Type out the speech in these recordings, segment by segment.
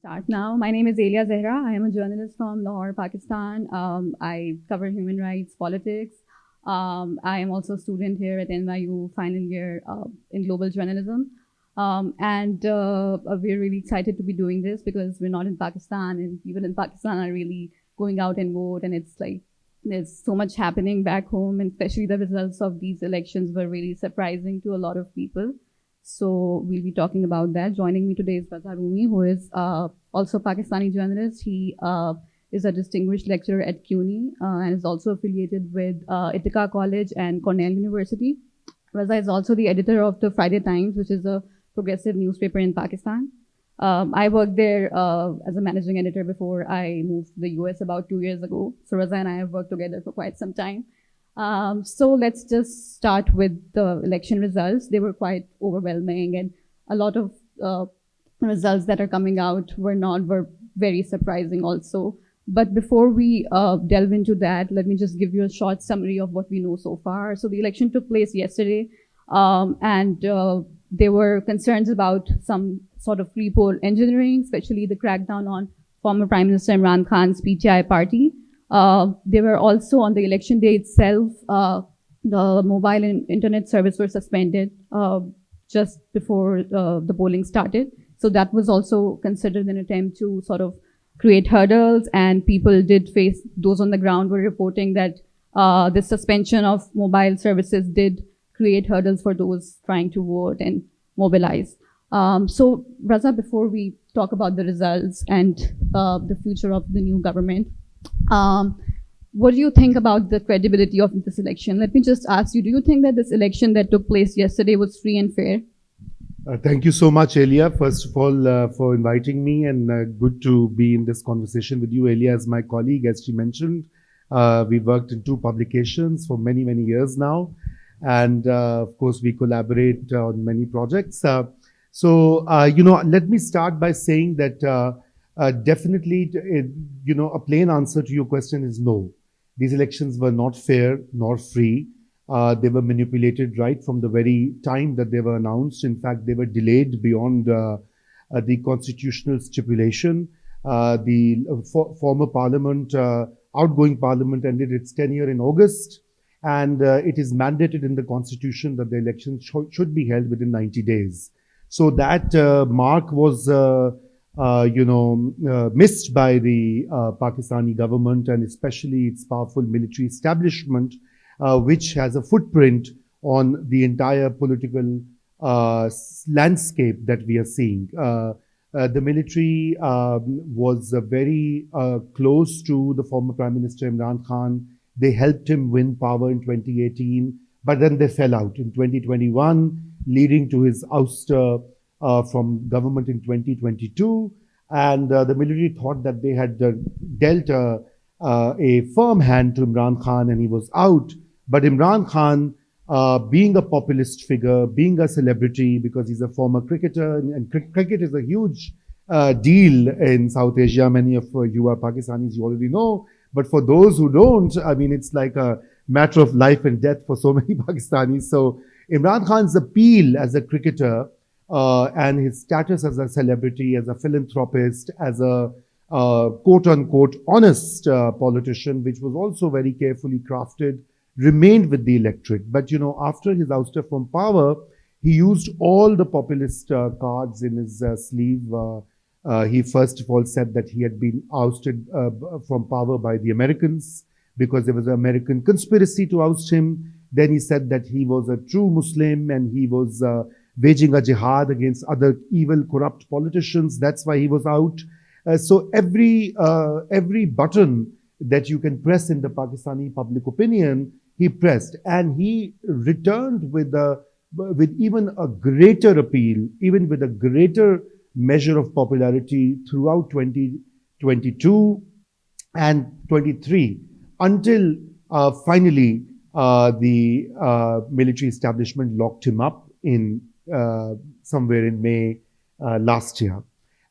Start now. My name is Elia Zehra. I am a journalist from Lahore, Pakistan. I cover human rights, politics. I am also a student here at NYU, final year in global journalism. And we're really excited to be doing this because we're not in Pakistan, and people in Pakistan are really going out and vote. And it's like there's so much happening back home, and especially the results of these elections were really surprising to a lot of people. So we'll be talking about that. Joining me today is Raza Rumi, who is also a Pakistani journalist. He is a distinguished lecturer at CUNY and is also affiliated with Ithaca College and Cornell University. Raza is also the editor of the Friday Times, which is a progressive newspaper in Pakistan. I worked there as a managing editor before I moved to the US about 2 years ago. So Raza and I have worked together for quite some time. So let's just start with the election results. They were quite overwhelming, and a lot of results that are coming out were very surprising also. But before we delve into that, let me just give you a short summary of what we know so far. So the election took place yesterday, and there were concerns about some sort of free poll engineering, especially the crackdown on former Prime Minister Imran Khan's PTI party. They were also on the election day itself, the mobile and internet service were suspended just before the polling started. So that was also considered an attempt to sort of create hurdles, and people did face, those on the ground were reporting that the suspension of mobile services did create hurdles for those trying to vote and mobilize. So Raza, before we talk about the results and the future of the new government, what do you think about the credibility of this election? Let me just ask you, do you think that this election that took place yesterday was free and fair? Thank you so much, Elia, first of all, for inviting me, and good to be in this conversation with you. Elia is my colleague, as she mentioned. We worked in two publications for many, many years now. And of course, we collaborate on many projects. Let me start by saying that definitely, a plain answer to your question is no. These elections were not fair nor free. They were manipulated right from the very time that they were announced. In fact, they were delayed beyond the constitutional stipulation. The former parliament, outgoing parliament, ended its tenure in August, and it is mandated in the constitution that the elections should be held within 90 days. So that mark was missed by the Pakistani government, and especially its powerful military establishment, which has a footprint on the entire political landscape that we are seeing. The military was very close to the former Prime Minister Imran Khan. They helped him win power in 2018, but then they fell out in 2021, leading to his ouster from government in 2022. And the military thought that they had dealt a firm hand to Imran Khan, and he was out. But Imran Khan, being a populist figure, being a celebrity, because he's a former cricketer, and cricket is a huge deal in South Asia. Many of you are Pakistanis, you already know. But for those who don't, I mean, it's like a matter of life and death for so many Pakistanis. So Imran Khan's appeal as a cricketer and his status as a celebrity, as a philanthropist, as a quote-unquote honest politician, which was also very carefully crafted, remained with the electorate. But, after his ouster from power, he used all the populist cards in his sleeve. He first of all said that he had been ousted from power by the Americans because there was an American conspiracy to oust him. Then he said that he was a true Muslim and he was waging a jihad against other evil, corrupt politicians. That's why he was out. So every button that you can press in the Pakistani public opinion, he pressed, and he returned with even a greater appeal, even with a greater measure of popularity throughout 2022 and 23, until finally the military establishment locked him up in somewhere in May last year.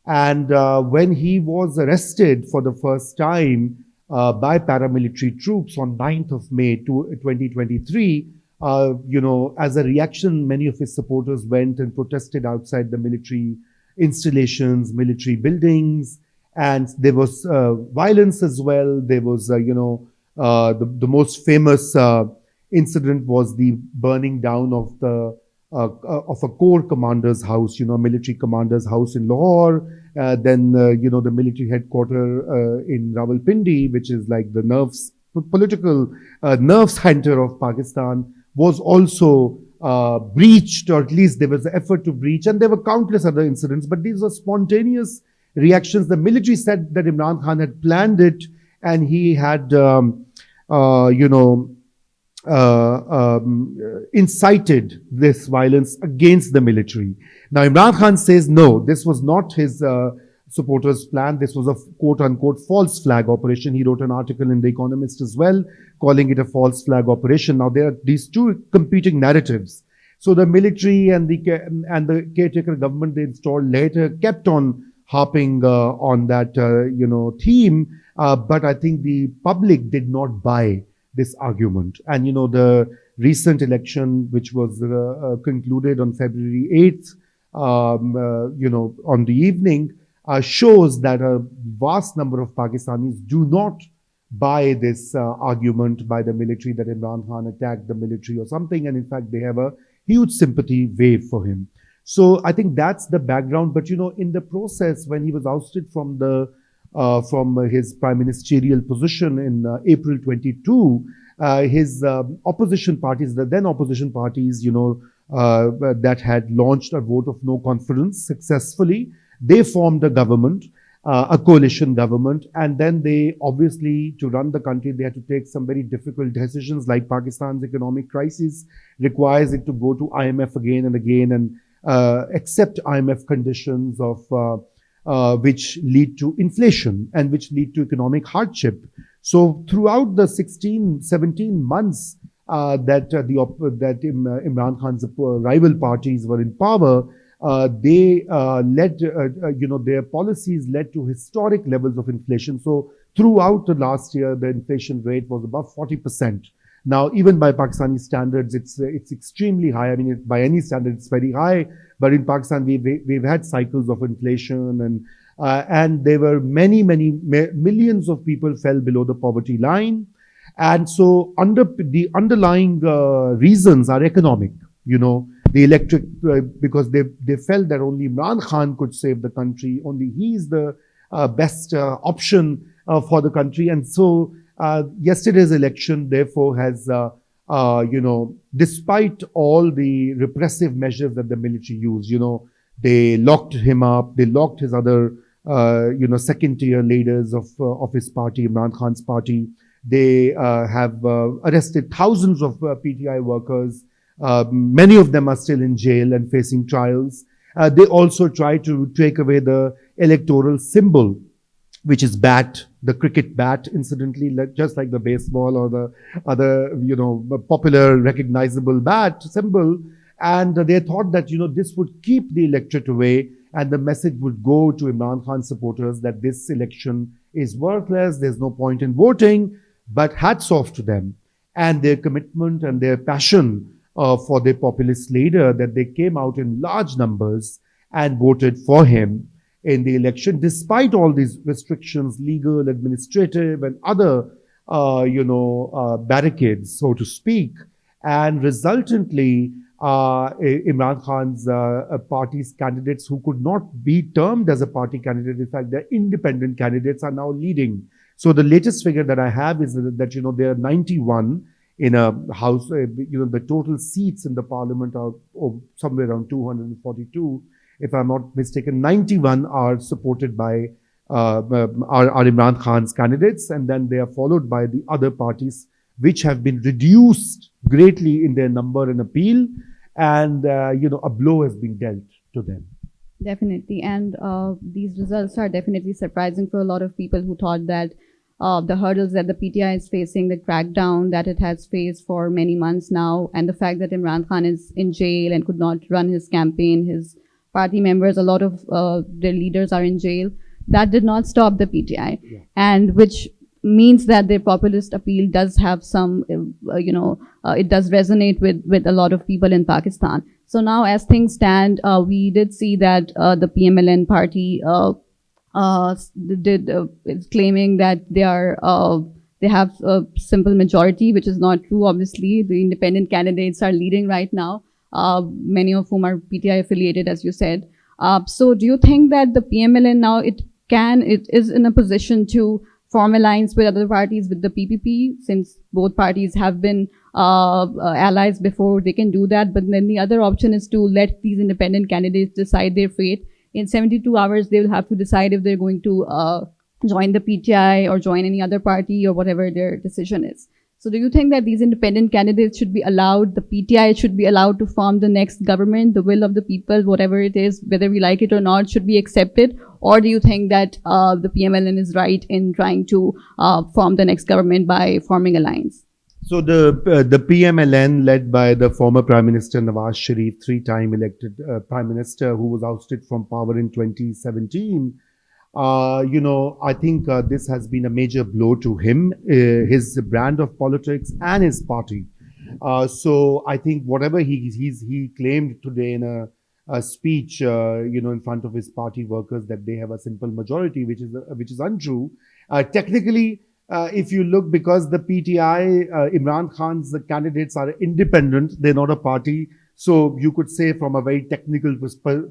And when he was arrested for the first time by paramilitary troops on 9th of May 2023, as a reaction, many of his supporters went and protested outside the military installations, military buildings, and there was violence as well. There was, the most famous incident was the burning down of of a corps commander's house, military commander's house in Lahore. Then, the military headquarters in Rawalpindi, which is like the political nerve center of Pakistan, was also breached, or at least there was an effort to breach, and there were countless other incidents. But these were spontaneous reactions. The military said that Imran Khan had planned it, and he had, incited this violence against the military. Now, Imran Khan says, no, this was not his supporters' plan. This was a quote-unquote false flag operation. He wrote an article in The Economist as well, calling it a false flag operation. Now, there are these two competing narratives. So the military and the caretaker government they installed later kept on harping on that, theme. But I think the public did not buy this argument. And, the recent election, which was concluded on February 8th, on the evening, shows that a vast number of Pakistanis do not buy this argument by the military that Imran Khan attacked the military or something. And in fact, they have a huge sympathy wave for him. So I think that's the background. But, in the process, when he was ousted from his prime ministerial position in April 22, his opposition parties, the then opposition parties, that had launched a vote of no confidence successfully, they formed a government, a coalition government, and then they obviously, to run the country, they had to take some very difficult decisions, like Pakistan's economic crisis requires it to go to IMF again and again and accept IMF conditions of which lead to inflation and which lead to economic hardship. So throughout the 17 months that Imran Khan's rival parties were in power, they led, their policies led to historic levels of inflation. So throughout the last year, the inflation rate was above 40%. Now, even by Pakistani standards, it's extremely high. I mean, by any standard, it's very high. But in Pakistan, we've had cycles of inflation, and there were many millions of people fell below the poverty line. And so the underlying reasons are economic, the electric, because they felt that only Imran Khan could save the country. Only he is the best option for the country. And so yesterday's election, therefore, has, despite all the repressive measures that the military used, they locked him up, they locked his other, second-tier leaders of his party, Imran Khan's party. They have arrested thousands of PTI workers. Many of them are still in jail and facing trials. They also try to take away the electoral symbol, which is bat, the cricket bat, incidentally, just like the baseball or the other, popular recognizable bat symbol. And they thought that, this would keep the electorate away, and the message would go to Imran Khan supporters that this election is worthless, there's no point in voting. But hats off to them and their commitment and their passion for their populist leader, that they came out in large numbers and voted for him in the election, despite all these restrictions, legal, administrative, and other, barricades, so to speak. And resultantly, Imran Khan's party's candidates, who could not be termed as a party candidate, in fact, they're independent candidates, are now leading. So the latest figure that I have is that, there are 91 in a house. The total seats in the parliament are somewhere around 242. If I'm not mistaken, 91 are supported by are Imran Khan's candidates, and then they are followed by the other parties, which have been reduced greatly in their number and appeal, and a blow has been dealt to them. Definitely. And these results are definitely surprising for a lot of people who thought that the hurdles that the PTI is facing, the crackdown that it has faced for many months now, and the fact that Imran Khan is in jail and could not run his campaign, his party members, a lot of their leaders are in jail, that did not stop the PTI. Yeah. And which means that their populist appeal does have some, it does resonate with a lot of people in Pakistan. So now, as things stand, we did see that the PMLN party is claiming that they have a simple majority, which is not true. Obviously, the independent candidates are leading right now, many of whom are PTI affiliated, as you said. So, do you think that the PMLN now it is in a position to form alliance with other parties, with the PPP, since both parties have been allies before? They can do that, but then the other option is to let these independent candidates decide their fate. In 72 hours, they will have to decide if they're going to join the PTI or join any other party or whatever their decision is. So do you think that these independent candidates should be allowed, the PTI should be allowed to form the next government, the will of the people, whatever it is, whether we like it or not, should be accepted? Or do you think that the PMLN is right in trying to form the next government by forming alliance? So the PMLN, led by the former Prime Minister Nawaz Sharif, three-time elected Prime Minister, who was ousted from power in 2017, I think this has been a major blow to him, his brand of politics, and his party. So I think whatever he claimed today in a speech, in front of his party workers, that they have a simple majority, which is untrue. Technically, if you look, because the PTI, Imran Khan's candidates are independent, they're not a party. So you could say from a very technical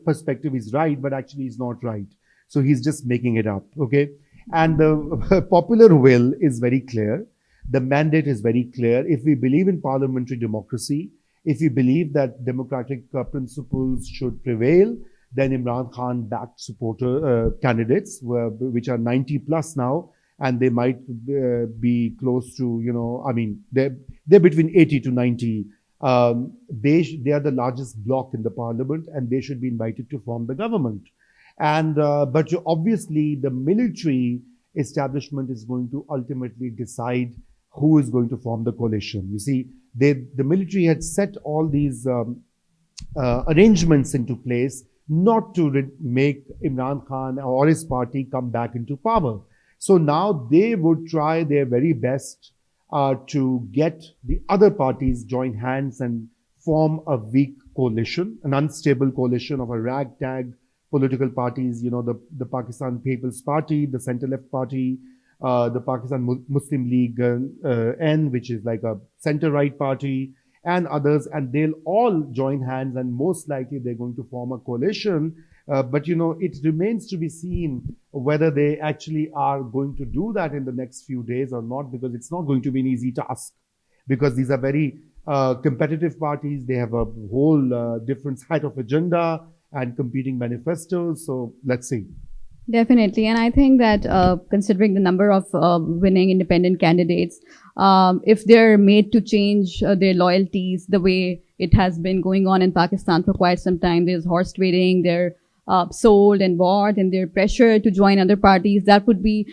perspective, he's right, but actually he's not right. So he's just making it up, okay? And the popular will is very clear. The mandate is very clear. If we believe in parliamentary democracy, if we believe that democratic principles should prevail, then Imran Khan backed supporter candidates, which are 90 plus now, and they might be close to, they're between 80 to 90. They are the largest bloc in the parliament, and they should be invited to form the government. And but obviously, the military establishment is going to ultimately decide who is going to form the coalition. You see, the military had set all these arrangements into place not to make Imran Khan or his party come back into power. So now they would try their very best to get the other parties join hands and form a weak coalition, an unstable coalition of a ragtag political parties, the Pakistan People's Party, the Centre-Left Party, the Pakistan Muslim League N, which is like a centre-right party, and others, and they'll all join hands, and most likely they're going to form a coalition. But it remains to be seen whether they actually are going to do that in the next few days or not, because it's not going to be an easy task, because these are very competitive parties. They have a whole different set of agenda and competing manifestos. So let's see. Definitely. And I think that considering the number of winning independent candidates, if they're made to change their loyalties the way it has been going on in Pakistan for quite some time, there's horse trading, they're sold and bought, and their pressure to join other parties, that would be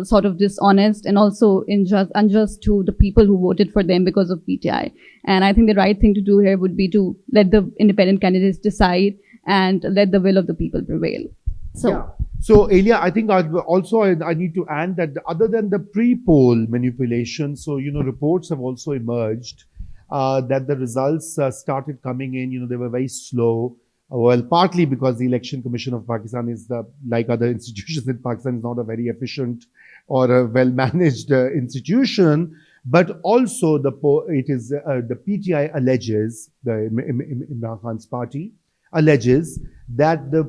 sort of dishonest and also unjust to the people who voted for them because of PTI. And I think the right thing to do here would be to let the independent candidates decide and let the will of the people prevail. So, yeah. So, Elia, I think I need to add that other than the pre-poll manipulation, so, reports have also emerged that the results started coming in, they were very slow. Well, partly because the Election Commission of Pakistan is, like other institutions in Pakistan, is not a very efficient or a well-managed institution. But also, the PTI alleges, the Imran Khan's party alleges that the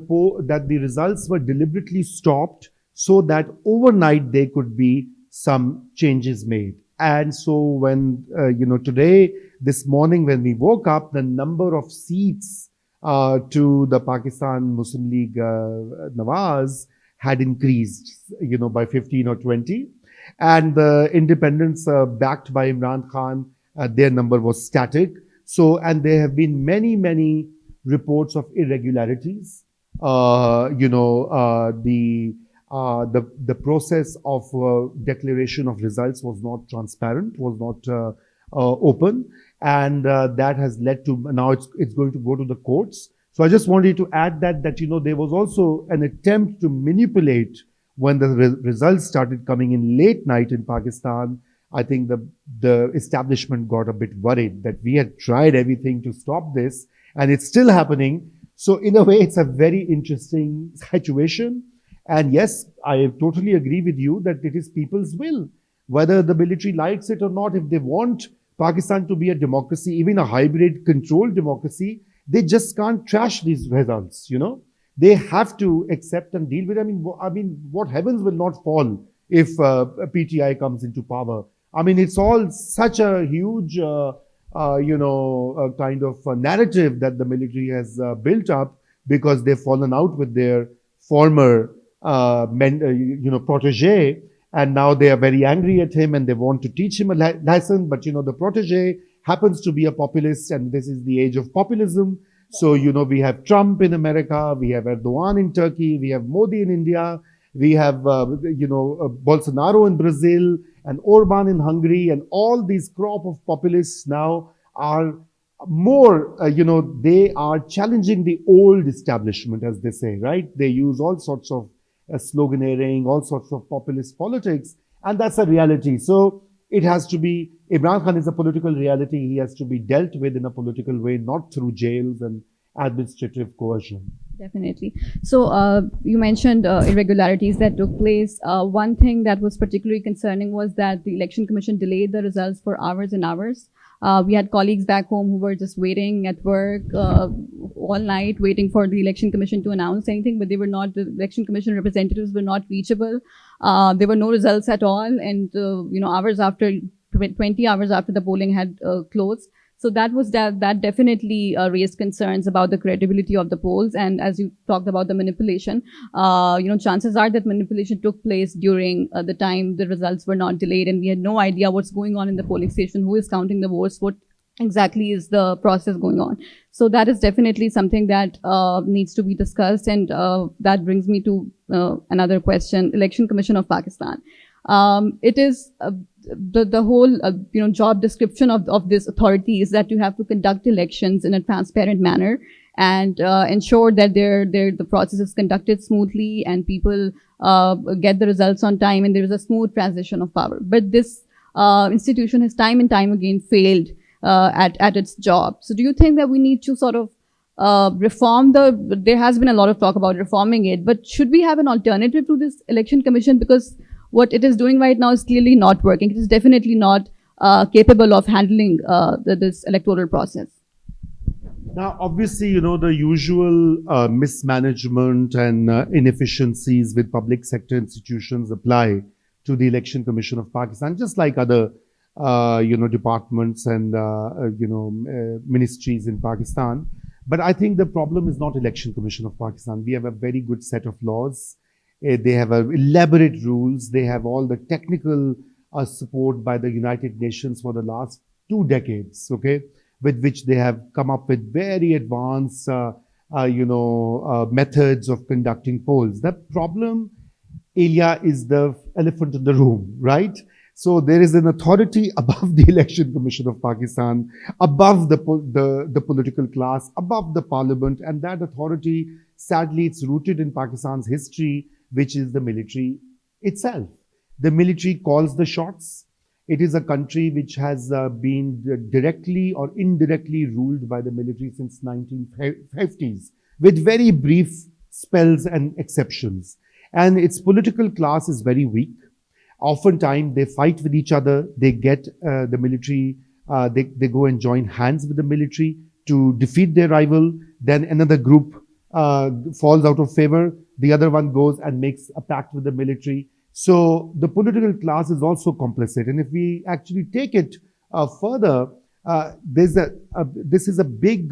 results were deliberately stopped so that overnight there could be some changes made. And so when today, this morning, when we woke up, the number of seats to the Pakistan Muslim League Nawaz had increased, by 15 or 20. And the independents backed by Imran Khan, their number was static. So, and there have been many reports of irregularities. The process of declaration of results was not transparent, was not open, and that has led to now it's going to go to the courts. So I just wanted to add that there was also an attempt to manipulate when the results started coming in late night in Pakistan. I think the establishment got a bit worried that we had tried everything to stop this, and it's still happening. So in a way, it's a very interesting situation. And yes, I totally agree with you that it is people's will. Whether the military likes it or not, if they want Pakistan to be a democracy, even a hybrid controlled democracy, they just can't trash these results, you know. They have to accept and deal with it. I mean, what heavens will not fall if PTI comes into power. I mean, it's all such a huge, kind of narrative that the military has built up because they've fallen out with their former, protege, and now they are very angry at him and they want to teach him a lesson. But the protege happens to be a populist, and this is the age of populism. So we have Trump in America, we have Erdogan in Turkey, we have Modi in India, we have Bolsonaro in Brazil, and Orban in Hungary, and all these crop of populists now are more, they are challenging the old establishment, as they say, right? They use all sorts of sloganeering, all sorts of populist politics, and that's a reality. So it has to be, Imran Khan is a political reality. He has to be dealt with in a political way, not through jails and administrative coercion. Definitely. So you mentioned irregularities that took place. One thing that was particularly concerning was that the Election Commission delayed the results for hours and hours. We had colleagues back home who were just waiting at work all night, waiting for the Election Commission to announce anything, but they were not, the Election Commission representatives were not reachable. There were no results at all. And, hours after, 20 hours after the polling had closed. So that definitely raised concerns about the credibility of the polls. And as you talked about the manipulation, chances are that manipulation took place during the time the results were not delayed, and we had no idea what's going on in the polling station, who is counting the votes, what exactly is the process going on. So that is definitely something that needs to be discussed. And that brings me to another question, Election Commission of Pakistan. It is the whole job description of this authority is that you have to conduct elections in a transparent manner and ensure that the process is conducted smoothly and people get the results on time and there is a smooth transition of power. But this institution has time and time again failed at its job. So do you think that we need to sort of reform there has been a lot of talk about reforming it, but should we have an alternative to this election commission? Because what it is doing right now is clearly not working. It is definitely not capable of handling this electoral process. Now, obviously, the usual mismanagement and inefficiencies with public sector institutions apply to the Election Commission of Pakistan, just like other, departments and, ministries in Pakistan. But I think the problem is not Election Commission of Pakistan. We have a very good set of laws. They have elaborate rules. They have all the technical support by the United Nations for the last 2 decades, okay, with which they have come up with very advanced, methods of conducting polls. The problem, Ilya, is the elephant in the room, right? So there is an authority above the Election Commission of Pakistan, above the political class, above the parliament, and that authority, sadly, it's rooted in Pakistan's history, which is the military itself. The military calls the shots. It is a country which has been directly or indirectly ruled by the military since 1950s, with very brief spells and exceptions. And its political class is very weak. Oftentimes, they fight with each other. They get the military, they go and join hands with the military to defeat their rival. Then another group falls out of favor. The other one goes and makes a pact with the military. So the political class is also complicit. And if we actually take it further, this is a big,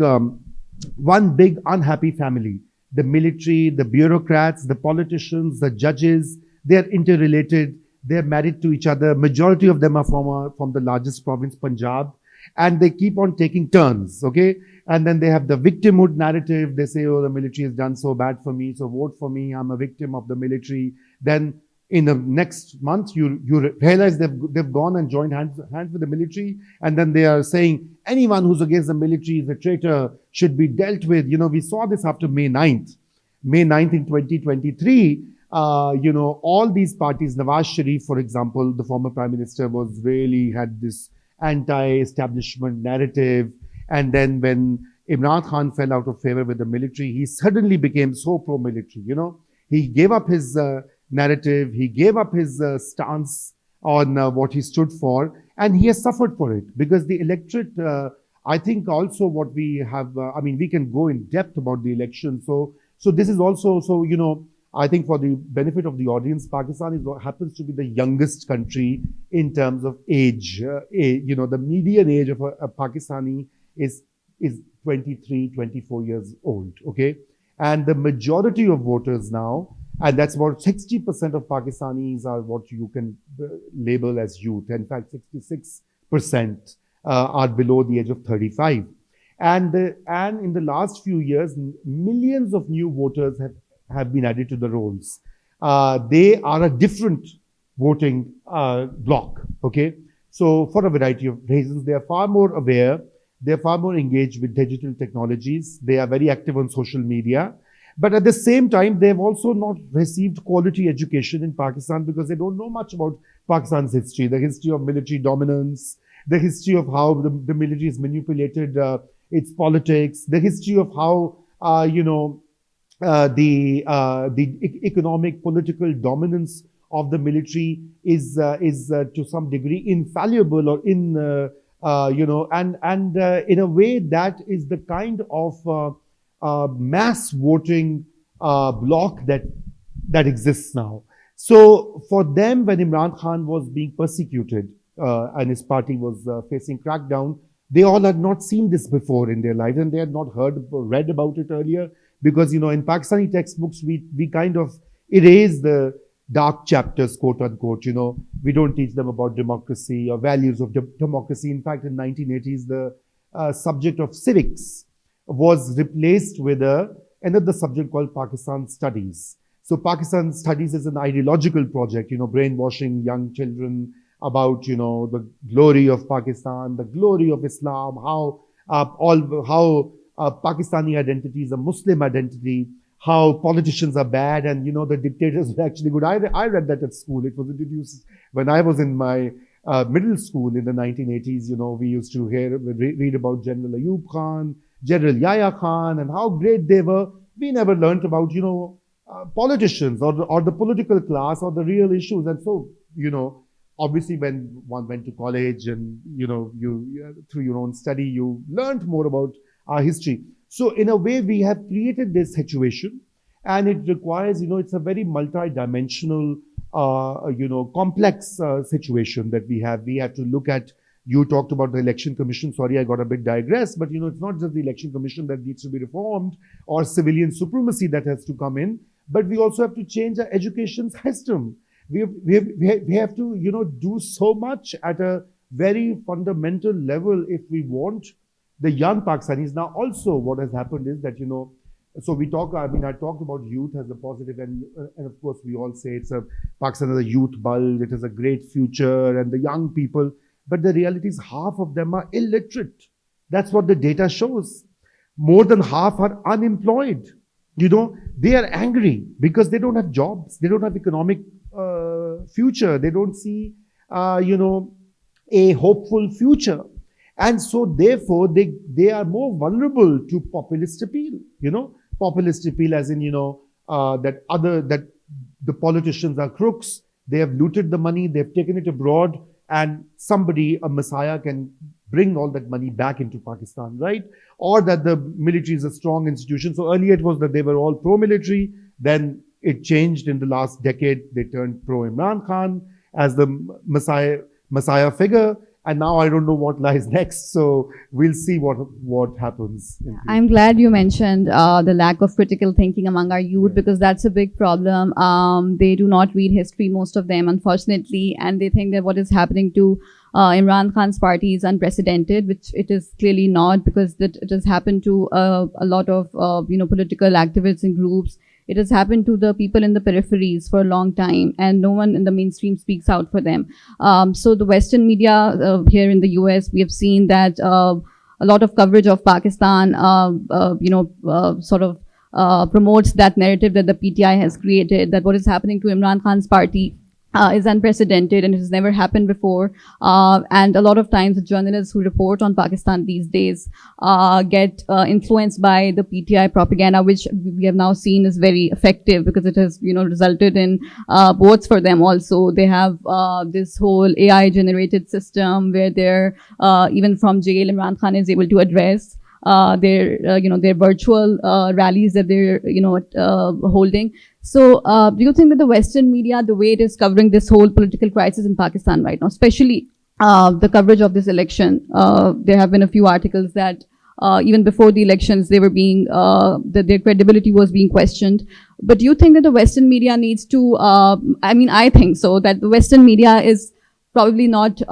one big unhappy family. The military, the bureaucrats, the politicians, the judges, they are interrelated. They're married to each other. Majority of them are from the largest province, Punjab. And they keep on taking turns, okay? And then they have the victimhood narrative. They say, oh, the military has done so bad for me, so vote for me. I'm a victim of the military. Then in the next month, you realize they've gone and joined hands with the military. And then they are saying, anyone who's against the military is a traitor, should be dealt with. We saw this after May 9th. May 9th in 2023, all these parties, Nawaz Sharif, for example, the former prime minister, had this anti-establishment narrative. And then when Imran Khan fell out of favor with the military, he suddenly became so pro-military, He gave up his narrative, he gave up his stance on what he stood for, and he has suffered for it because the electorate, I think also what we have, we can go in depth about the election. So this is also, I think for the benefit of the audience, Pakistan happens to be the youngest country in terms of age. The median age of a Pakistani is 23, 24 years old, okay? And the majority of voters now, and that's about 60% of Pakistanis are what you can label as youth. In fact, 66% are below the age of 35. And in the last few years, millions of new voters have been added to the rolls. They are a different voting bloc, okay? So for a variety of reasons, they are far more aware, they're far more engaged with digital technologies, they are very active on social media. But at the same time, they've also not received quality education in Pakistan because they don't know much about Pakistan's history, the history of military dominance, the history of how the military has manipulated its politics, the history of how, the economic, political dominance of the military is to some degree infallible or in a way that is the kind of mass voting bloc that exists now. So for them, when Imran Khan was being persecuted and his party was facing crackdown, they all had not seen this before in their lives, and they had not read about it earlier. Because, in Pakistani textbooks, we kind of erase the dark chapters, quote unquote. We don't teach them about democracy or values of democracy. In fact, in 1980s, the subject of civics was replaced with another subject called Pakistan Studies. So Pakistan Studies is an ideological project, brainwashing young children about, the glory of Pakistan, the glory of Islam, how Pakistani identity is a Muslim identity, how politicians are bad and, the dictators are actually good. I read that at school. It was introduced when I was in my middle school in the 1980s. We used to read about General Ayub Khan, General Yahya Khan, and how great they were. We never learned about, politicians or the political class or the real issues. And so, obviously when one went to college and, you through your own study, you learned more about our history. So in a way, we have created this situation, and it requires, it's a very multi-dimensional, complex situation that we have. We have to look at, you talked about the election commission. Sorry, I got a bit digressed, but, it's not just the election commission that needs to be reformed or civilian supremacy that has to come in, but we also have to change our education system. We have to, do so much at a very fundamental level if we want the young Pakistanis. Now, also what has happened is that, so I talked about youth as a positive, and of course we all say Pakistan is a youth bulge, it is a great future, and the young people, but the reality is half of them are illiterate. That's what the data shows. More than half are unemployed. They are angry because they don't have jobs, they don't have economic future, they don't see, a hopeful future. And so therefore, they are more vulnerable to populist appeal, populist appeal as in, that the politicians are crooks, they have looted the money, they've taken it abroad, and somebody, a messiah, can bring all that money back into Pakistan, right? Or that the military is a strong institution. So earlier it was that they were all pro-military, then it changed in the last decade, they turned pro-Imran Khan as the messiah figure. And now I don't know what lies next. So we'll see what happens. I'm glad you mentioned the lack of critical thinking among our youth, because that's a big problem. They do not read history, most of them, unfortunately, and they think that what is happening to Imran Khan's party is unprecedented, which it is clearly not, because it has happened to a lot of political activists and groups. It has happened to the people in the peripheries for a long time, and no one in the mainstream speaks out for them. So the Western media here in the US, we have seen that a lot of coverage of Pakistan, promotes that narrative that the PTI has created, that what is happening to Imran Khan's party is unprecedented and it has never happened before. And a lot of times, the journalists who report on Pakistan these days get influenced by the PTI propaganda, which we have now seen is very effective because it has, resulted in votes for them. Also, they have this whole AI generated system where they're even from jail, Imran Khan is able to address their virtual rallies that they're holding. So, do you think that the Western media, the way it is covering this whole political crisis in Pakistan right now, especially the coverage of this election, there have been a few articles that even before the elections, they were being that their credibility was being questioned. But do you think that the Western media needs to? I think so. That the Western media is probably not,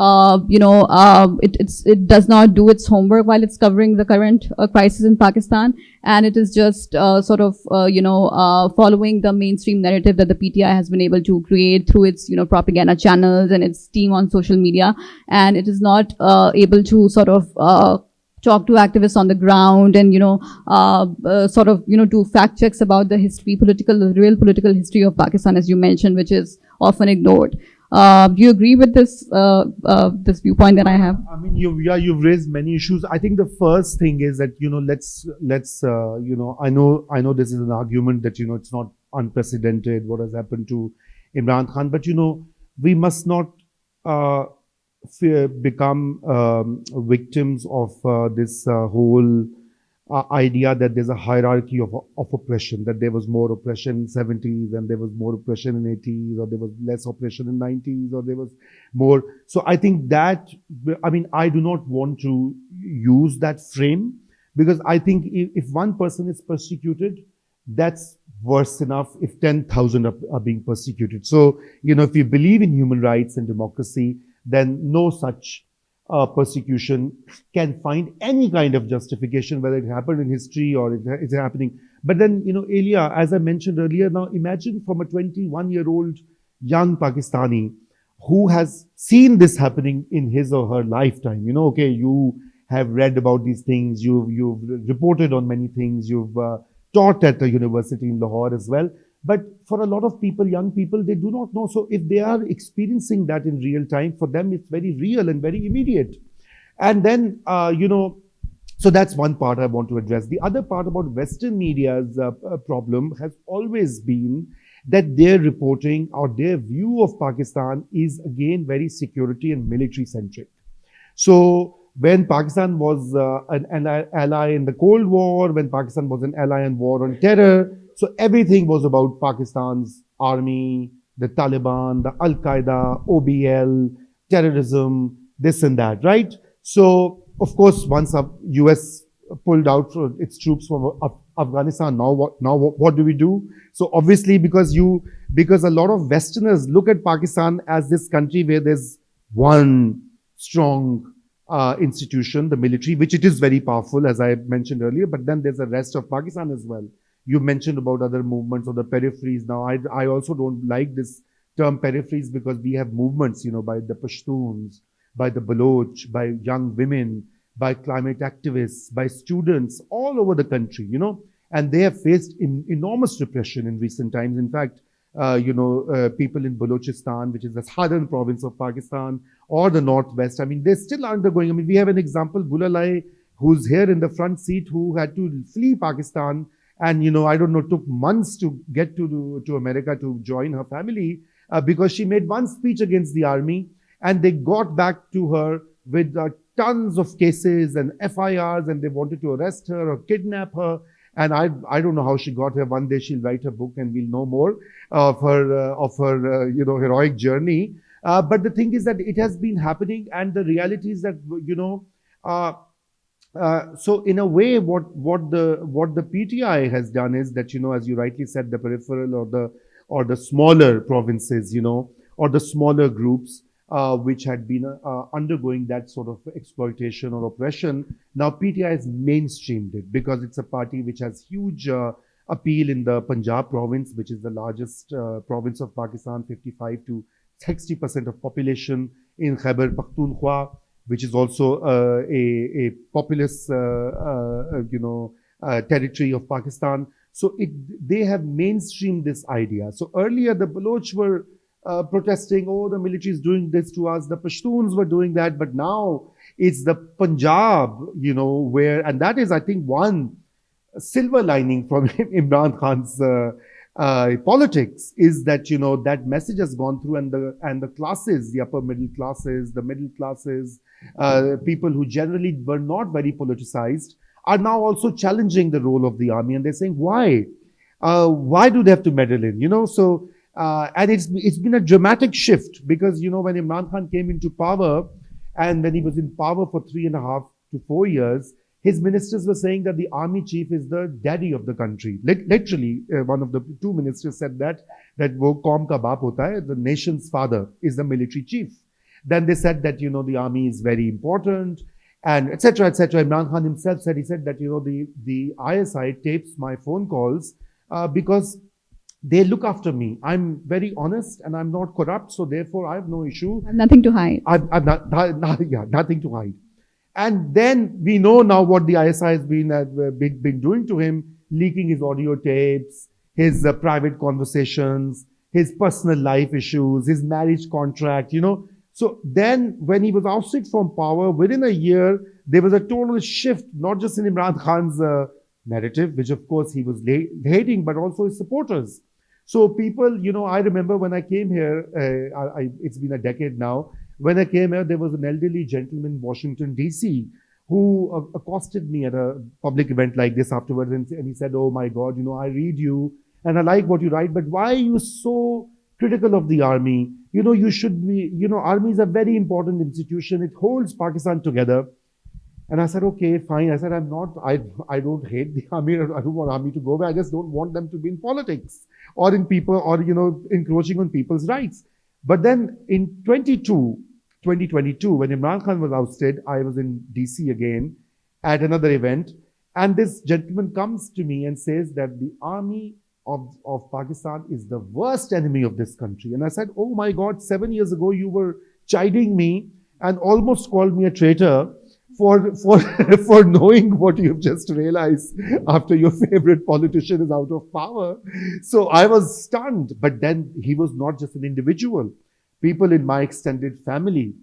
it does not do its homework while it's covering the current crisis in Pakistan, and it is just following the mainstream narrative that the PTI has been able to create through its, propaganda channels and its team on social media, and it is not able to sort of talk to activists on the ground and do fact checks about the real political history of Pakistan, as you mentioned, which is often ignored. Do you agree with this viewpoint that I have? I mean, you've raised many issues. I think the first thing is that, let's I know this is an argument that, it's not unprecedented what has happened to Imran Khan, but, we must not become victims of this whole idea that there's a hierarchy of oppression, that there was more oppression in 70s and there was more oppression in 80s, or there was less oppression in 90s, or there was more. So I think that, I do not want to use that frame, because I think if one person is persecuted, that's worse enough if 10,000 are being persecuted. So, if you believe in human rights and democracy, then no such persecution can find any kind of justification, whether it happened in history or it's happening. But then, Elia, as I mentioned earlier, now imagine from a 21-year-old young Pakistani who has seen this happening in his or her lifetime. Okay, you have read about these things, you've reported on many things, you've taught at a university in Lahore as well. But for a lot of people, young people, they do not know. So if they are experiencing that in real time, for them, it's very real and very immediate. And then, so that's one part I want to address. The other part about Western media's problem has always been that their reporting or their view of Pakistan is, again, very security and military centric. So when Pakistan was an ally in the Cold War, when Pakistan was an ally in war on terror, so everything was about Pakistan's army, the Taliban, the Al-Qaeda, OBL, terrorism, this and that, right? So, of course, once the US pulled out its troops from Afghanistan, now what do we do? So obviously, because a lot of Westerners look at Pakistan as this country where there's one strong institution, the military, which it is very powerful, as I mentioned earlier, but then there's the rest of Pakistan as well. You mentioned about other movements or the peripheries. Now, I also don't like this term peripheries, because we have movements, by the Pashtuns, by the Baloch, by young women, by climate activists, by students all over the country, and they have faced enormous repression in recent times. In fact, people in Balochistan, which is the southern province of Pakistan, or the northwest, they're still undergoing. We have an example, Bulalai, who's here in the front seat, who had to flee Pakistan. And, I don't know, took months to get to America to join her family because she made one speech against the army, and they got back to her with tons of cases and FIRs, and they wanted to arrest her or kidnap her. And I don't know how she got here. One day she'll write a book and we'll know more of her heroic journey. But the thing is that it has been happening, and the reality is that, so in a way, what the PTI has done is that, as you rightly said, the peripheral or the smaller provinces, or the smaller groups, which had been undergoing that sort of exploitation or oppression. Now PTI has mainstreamed it because it's a party which has huge appeal in the Punjab province, which is the largest province of Pakistan, 55 to 60% of population, in Khyber Pakhtunkhwa, which is also a populous, territory of Pakistan. So they have mainstreamed this idea. So earlier the Baloch were protesting, oh, the military is doing this to us, the Pashtuns were doing that, but now it's the Punjab, where, and that is, I think, one silver lining from Imran Khan's politics is that that message has gone through, and the classes, the upper middle classes, the middle classes, people who generally were not very politicized, are now also challenging the role of the army, and they're saying why do they have to meddle in? And it's been a dramatic shift because when Imran Khan came into power, and when he was in power for 3.5 to 4 years, his ministers were saying that the army chief is the daddy of the country. Literally, one of the two ministers said that wo kaum ka baap hota hai, the nation's father is the military chief. Then they said that, the army is very important, and etc., etc. Imran Khan himself said, that, the ISI tapes my phone calls because they look after me. I'm very honest and I'm not corrupt, so therefore I have no issue. I have nothing to hide. I've nothing to hide. And then we know now what the ISI has been doing to him, leaking his audio tapes, his private conversations, his personal life issues, his marriage contract, So then when he was ousted from power, within a year, there was a total shift, not just in Imran Khan's narrative, which of course he was hating, but also his supporters. So people, I remember when I came here, it's been a decade now. When I came here, there was an elderly gentleman in Washington, D.C., who accosted me at a public event like this afterwards. And he said, oh my God, I read you and I like what you write, but why are you so critical of the army? You should be, army is a very important institution. It holds Pakistan together. And I said, okay, fine. I said, I don't hate the army. I don't want army to go away. I just don't want them to be in politics or in people or, encroaching on people's rights. But then in 2022, when Imran Khan was ousted, I was in DC again at another event. And this gentleman comes to me and says that the army of Pakistan is the worst enemy of this country. And I said, oh my God, 7 years ago, you were chiding me and almost called me a traitor for knowing what you've just realized after your favorite politician is out of power. So I was stunned. But then he was not just an individual. People in my extended family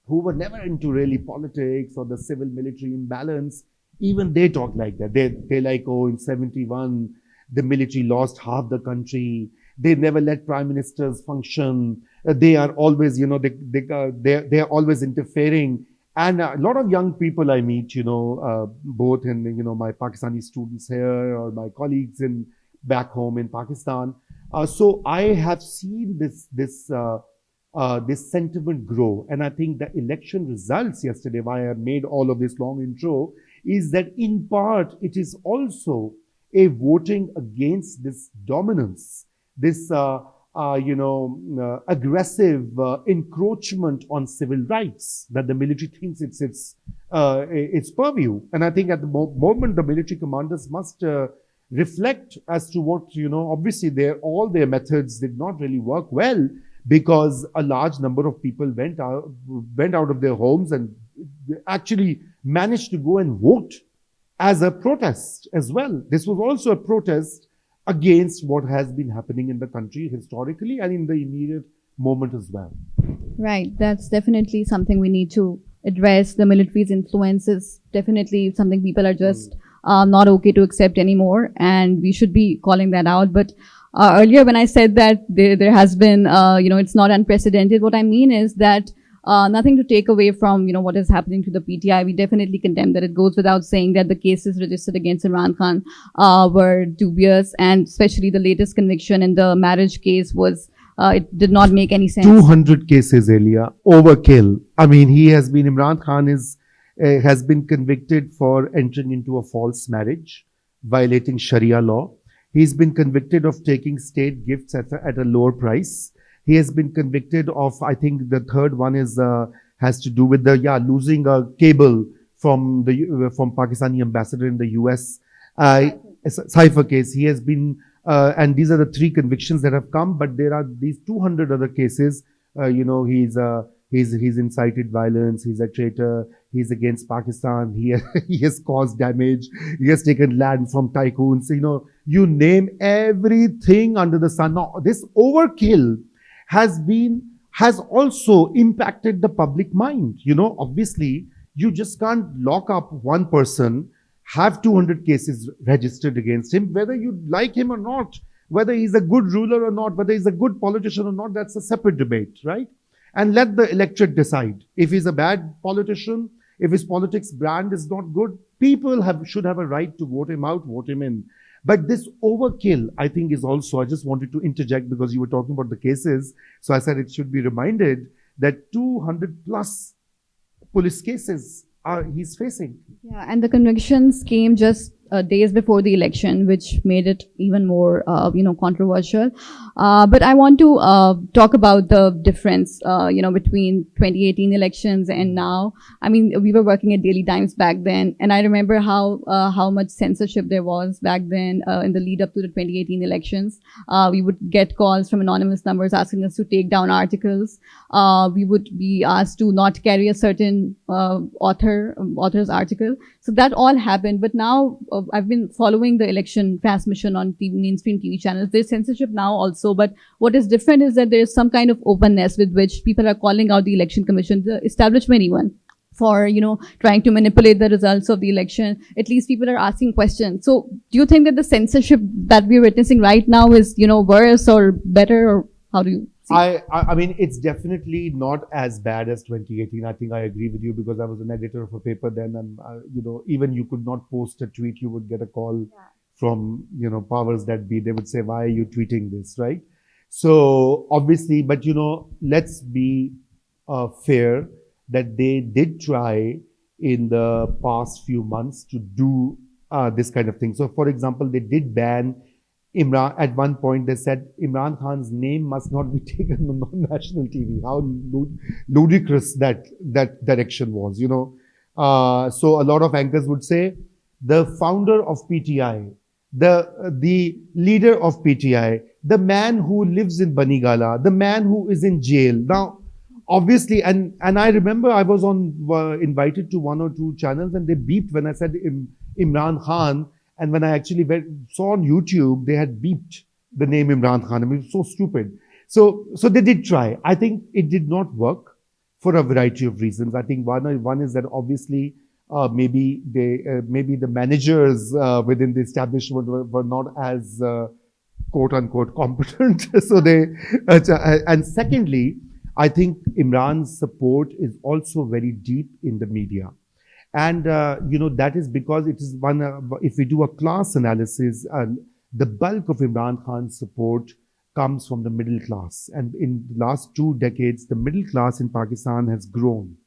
who were never into really politics or the civil military imbalance, even they talk like that. They're like, oh, in 71, the military lost half the country. They never let prime ministers function. They are always, they are always interfering. And a lot of young people I meet, both in, my Pakistani students here or my colleagues back home in Pakistan. So I have seen this sentiment grow. And I think the election results yesterday, why I made all of this long intro, is that in part it is also a voting against this dominance, this aggressive encroachment on civil rights that the military thinks it's its purview. And I think at the moment the military commanders must reflect as to what, obviously all their methods did not really work well because a large number of people went out of their homes and actually managed to go and vote as a protest as well. This was also a protest against what has been happening in the country historically and in the immediate moment as well. Right. That's definitely something we need to address. The military's influence is definitely something people are just not okay to accept anymore, and we should be calling that out. But earlier when I said that there has been, it's not unprecedented, what I mean is that nothing to take away from, what is happening to the PTI. We definitely condemn that. It goes without saying that the cases registered against Imran Khan were dubious, and especially the latest conviction in the marriage case was, it did not make any sense. 200 cases, Elia. Overkill. I mean, Imran Khan has been convicted for entering into a false marriage, violating Sharia law. He's been convicted of taking state gifts at a lower price. He has been convicted of, I think the third one has to do with losing a cable from Pakistani ambassador in the US. Cypher case. He has been, and these are the three convictions that have come, but there are these 200 other cases. He's incited violence. He's a traitor. He's against Pakistan. He has caused damage. He has taken land from tycoons. You name everything under the sun. Now, this overkill has also impacted the public mind. Obviously, you just can't lock up one person, have 200 cases registered against him, whether you like him or not, whether he's a good ruler or not, whether he's a good politician or not, that's a separate debate, right? And let the electorate decide. If he's a bad politician, if his politics brand is not good, people should have a right to vote him out, vote him in. But this overkill, I think, is also, I just wanted to interject because you were talking about the cases. So I said it should be reminded that 200 plus police cases he's facing. Yeah, and the convictions came just days before the election, which made it even more, controversial. But I want to talk about the difference, between 2018 elections and now. I mean, we were working at Daily Times back then, and I remember how much censorship there was back then in the lead up to the 2018 elections. We would get calls from anonymous numbers asking us to take down articles. We would be asked to not carry a certain author's article. So that all happened. But now I've been following the election transmission on mainstream TV channels. There's censorship now also. But what is different is that there's some kind of openness with which people are calling out the election commission, the establishment even, for, trying to manipulate the results of the election. At least people are asking questions. So do you think that the censorship that we're witnessing right now is, worse or better, or how do you see? I mean, it's definitely not as bad as 2018. I think I agree with you because I was an editor of a paper then, and even you could not post a tweet, you would get a call from powers that be. They would say, "Why are you tweeting this?" Right? So obviously, but let's be fair that they did try in the past few months to do this kind of thing. So, for example, they did ban Imran. At one point, they said Imran Khan's name must not be taken on national TV. How ludicrous that direction was, So a lot of anchors would say the founder of PTI, the leader of PTI, the man who lives in Banigala, the man who is in jail now. Obviously, and I remember I was invited to one or two channels and they beeped when I said Imran Khan. And when I actually saw on YouTube, they had beeped the name Imran Khan. I mean, it was so stupid. So they did try. I think it did not work for a variety of reasons. I think one is that obviously maybe the managers within the establishment were not as quote unquote competent. So and secondly, I think Imran's support is also very deep in the media. And, that is because it is if we do a class analysis, the bulk of Imran Khan's support comes from the middle class. And in the last 2 decades, the middle class in Pakistan has grown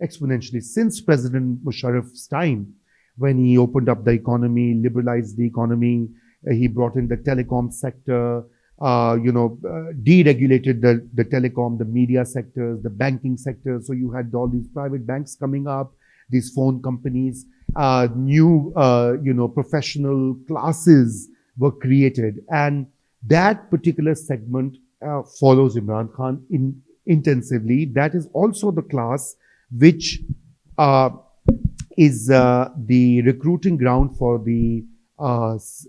exponentially since President Musharraf's time, when he opened up the economy, liberalized the economy, he brought in the telecom sector, deregulated the telecom, the media sectors, the banking sector. So you had all these private banks coming up, these phone companies, new, professional classes were created. And that particular segment follows Imran Khan intensively. That is also the class which is the recruiting ground for the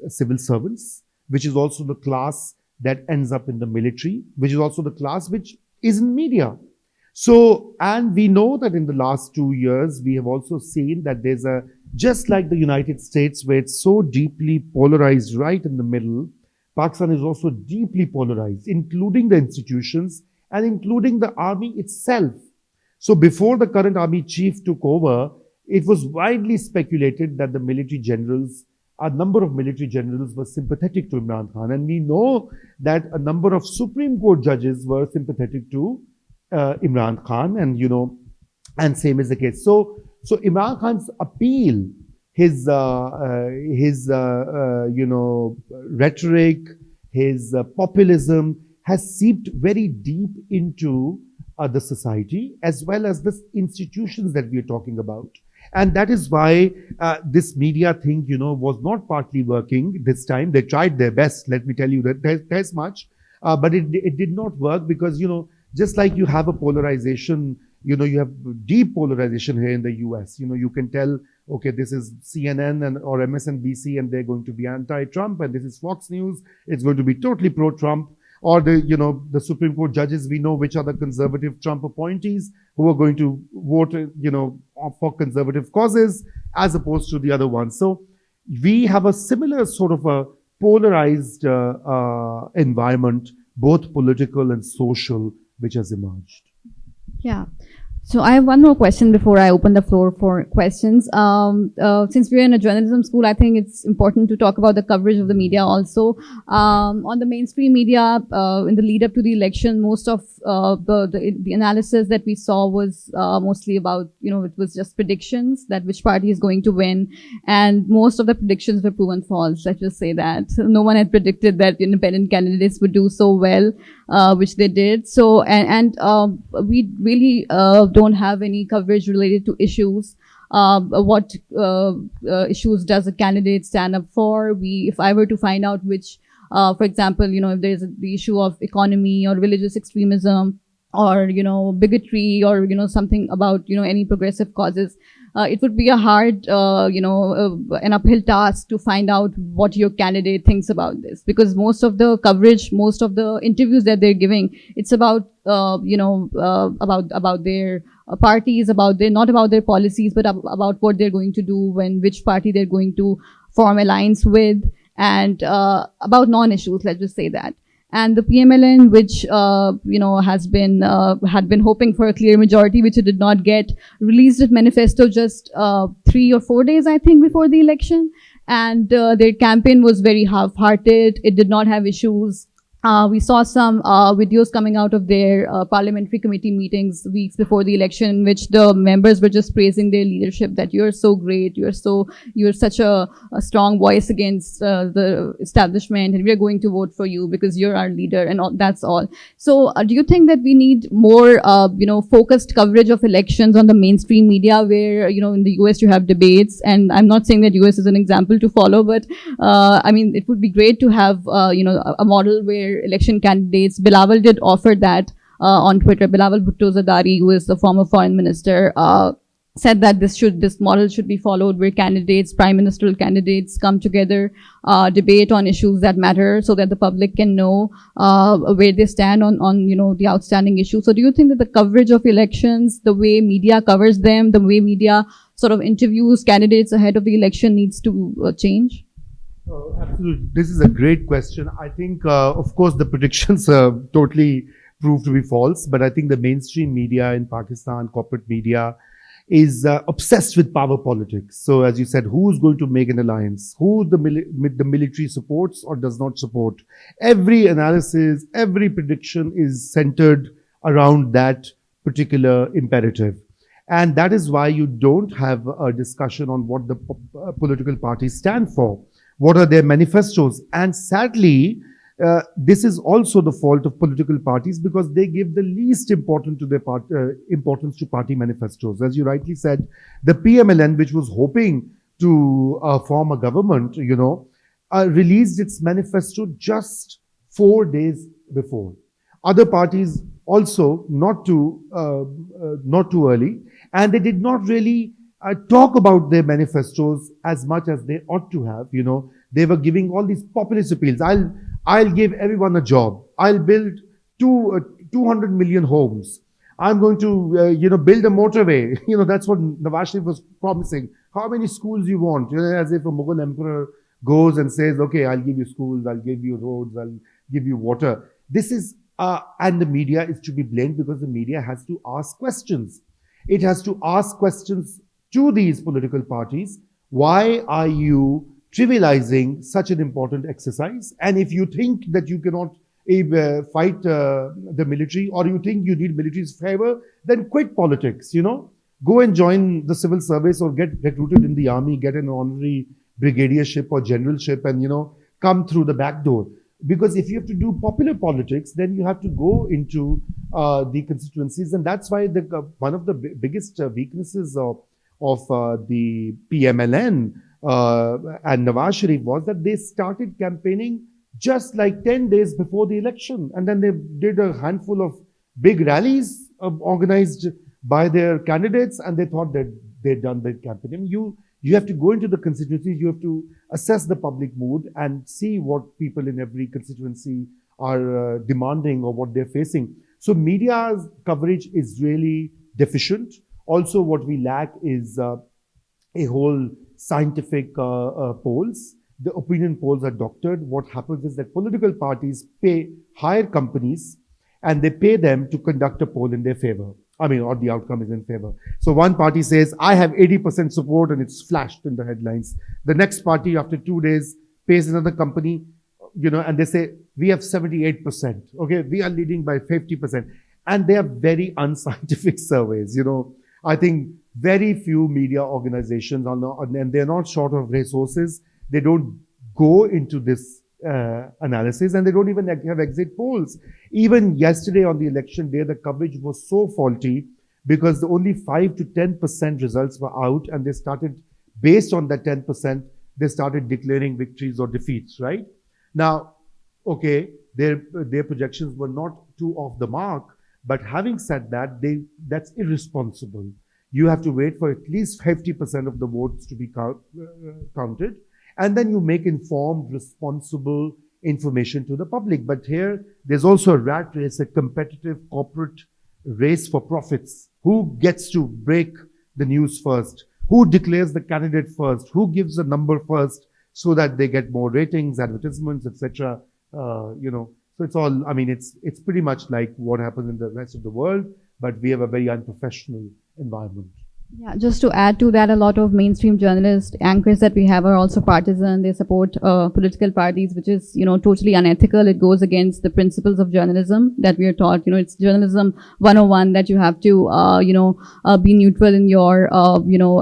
civil servants, which is also the class that ends up in the military, which is also the class which is in media. So, and we know that in the last 2 years, we have also seen that there's just like the United States, where it's so deeply polarized right in the middle, Pakistan is also deeply polarized, including the institutions and including the army itself. So before the current army chief took over, it was widely speculated that the military generals, a number of military generals were sympathetic to Imran Khan. And we know that a number of Supreme Court judges were sympathetic to Imran Khan, and and same is the case. So Imran Khan's appeal, his rhetoric, his populism has seeped very deep into the society as well as the institutions that we are talking about. And that is why this media thing, was not partly working this time. They tried their best, let me tell you that there's much, but it did not work because, just like you have a polarization, you have deep polarization here in the US. You can tell, okay, this is CNN or MSNBC and they're going to be anti-Trump, and this is Fox News, it's going to be totally pro-Trump. or the Supreme Court judges, we know which are the conservative Trump appointees who are going to vote, for conservative causes as opposed to the other ones. So we have a similar sort of a polarized environment, both political and social, which has emerged. Yeah. So I have one more question before I open the floor for questions. Since we're in a journalism school, I think it's important to talk about the coverage of the media also. On the mainstream media, in the lead up to the election, most of the analysis that we saw was mostly about, it was just predictions that which party is going to win. And most of the predictions were proven false. Let's just say that. No one had predicted that independent candidates would do so well, which they did. So, we really don't have any coverage related to issues. What issues does a candidate stand up for? If I were to find out which, for example, if there's the issue of economy or religious extremism or, bigotry or, something about, any progressive causes, it would be a hard, an uphill task to find out what your candidate thinks about this, because most of the coverage, most of the interviews that they're giving, it's about, about their parties, not about their policies, but about what they're going to do, which party they're going to form alliance with, and about non-issues. Let's just say that. And the PMLN, which had been hoping for a clear majority, which it did not get, released its manifesto just 3 or 4 days, I think, before the election. And their campaign was very half-hearted. It did not have issues. We saw some videos coming out of their parliamentary committee meetings weeks before the election, in which the members were just praising their leadership, that you're so great, you're such a strong voice against the establishment, and we're going to vote for you because you're our leader, and that's all. So do you think that we need more, focused coverage of elections on the mainstream media, where, in the US you have debates, and I'm not saying that US is an example to follow, but I mean, it would be great to have, a model where election candidates, Bilawal did offer that on Twitter. Bilawal Bhutto Zardari, who is the former foreign minister, said that this model should be followed, where candidates, prime ministerial candidates, come together, debate on issues that matter, so that the public can know where they stand on the outstanding issues. So do you think that the coverage of elections, the way media covers them, the way media sort of interviews candidates ahead of the election, needs to change? Absolutely. This is a great question. I think, of course, the predictions totally proved to be false, but I think the mainstream media in Pakistan, corporate media, is obsessed with power politics. So, as you said, who's going to make an alliance? Who the military supports or does not support? Every analysis, every prediction is centered around that particular imperative. And that is why you don't have a discussion on what the political parties stand for. What are their manifestos? And sadly, this is also the fault of political parties, because they give the least importance to their importance to party manifestos. As you rightly said, the PMLN, which was hoping to form a government, released its manifesto just 4 days before. Other parties also not too early, and they did not really talk about their manifestos as much as they ought to have. They were giving all these populist appeals. I'll give everyone a job. I'll build 200 million homes. I'm going to, build a motorway. That's what Nawaz Sharif was promising. How many schools you want? As if a Mughal emperor goes and says, okay, I'll give you schools, I'll give you roads, I'll give you water. This is, and the media is to be blamed, because the media has to ask questions. It has to ask questions to these political parties. Why are you trivializing such an important exercise? And if you think that you cannot fight the military, or you think you need military's favor, then quit politics, Go and join the civil service, or get recruited in the army, get an honorary brigadiership or generalship, and, come through the back door. Because if you have to do popular politics, then you have to go into the constituencies. And that's why one of the biggest weaknesses of the PMLN and Nawaz Sharif was that they started campaigning just like 10 days before the election. And then they did a handful of big rallies organized by their candidates, and they thought that they'd done their campaign. You have to go into the constituencies, you have to assess the public mood and see what people in every constituency are demanding or what they're facing. So media's coverage is really deficient. Also, what we lack is a whole scientific polls. The opinion polls are doctored. What happens is that political parties hire companies, and they pay them to conduct a poll in their favor. I mean, or the outcome is in favor. So one party says, I have 80% support, and it's flashed in the headlines. The next party, after 2 days, pays another company, and they say, we have 78%. Okay, we are leading by 50%. And they are very unscientific surveys. I think very few media organizations are not, and they're not short of resources. They don't go into this analysis, and they don't even have exit polls. Even yesterday on the election day, the coverage was so faulty because only 5 to 10% results were out, and they started, based on that 10%, they started declaring victories or defeats, right? Now, okay, their projections were not too off the mark, but having said that, that's irresponsible. You have to wait for at least 50% of the votes to be counted, and then you make informed, responsible information to the public. But here, there's also a rat race, a competitive corporate race for profits. Who gets to break the news first? Who declares the candidate first? Who gives the number first so that they get more ratings, advertisements, etc.? So it's all, I mean, it's pretty much like what happens in the rest of the world, but we have a very unprofessional environment. Yeah, just to add to that, a lot of mainstream journalist anchors that we have are also partisan. They support political parties, which is, totally unethical. It goes against the principles of journalism that we are taught. It's journalism 101 that you have to, be neutral in your,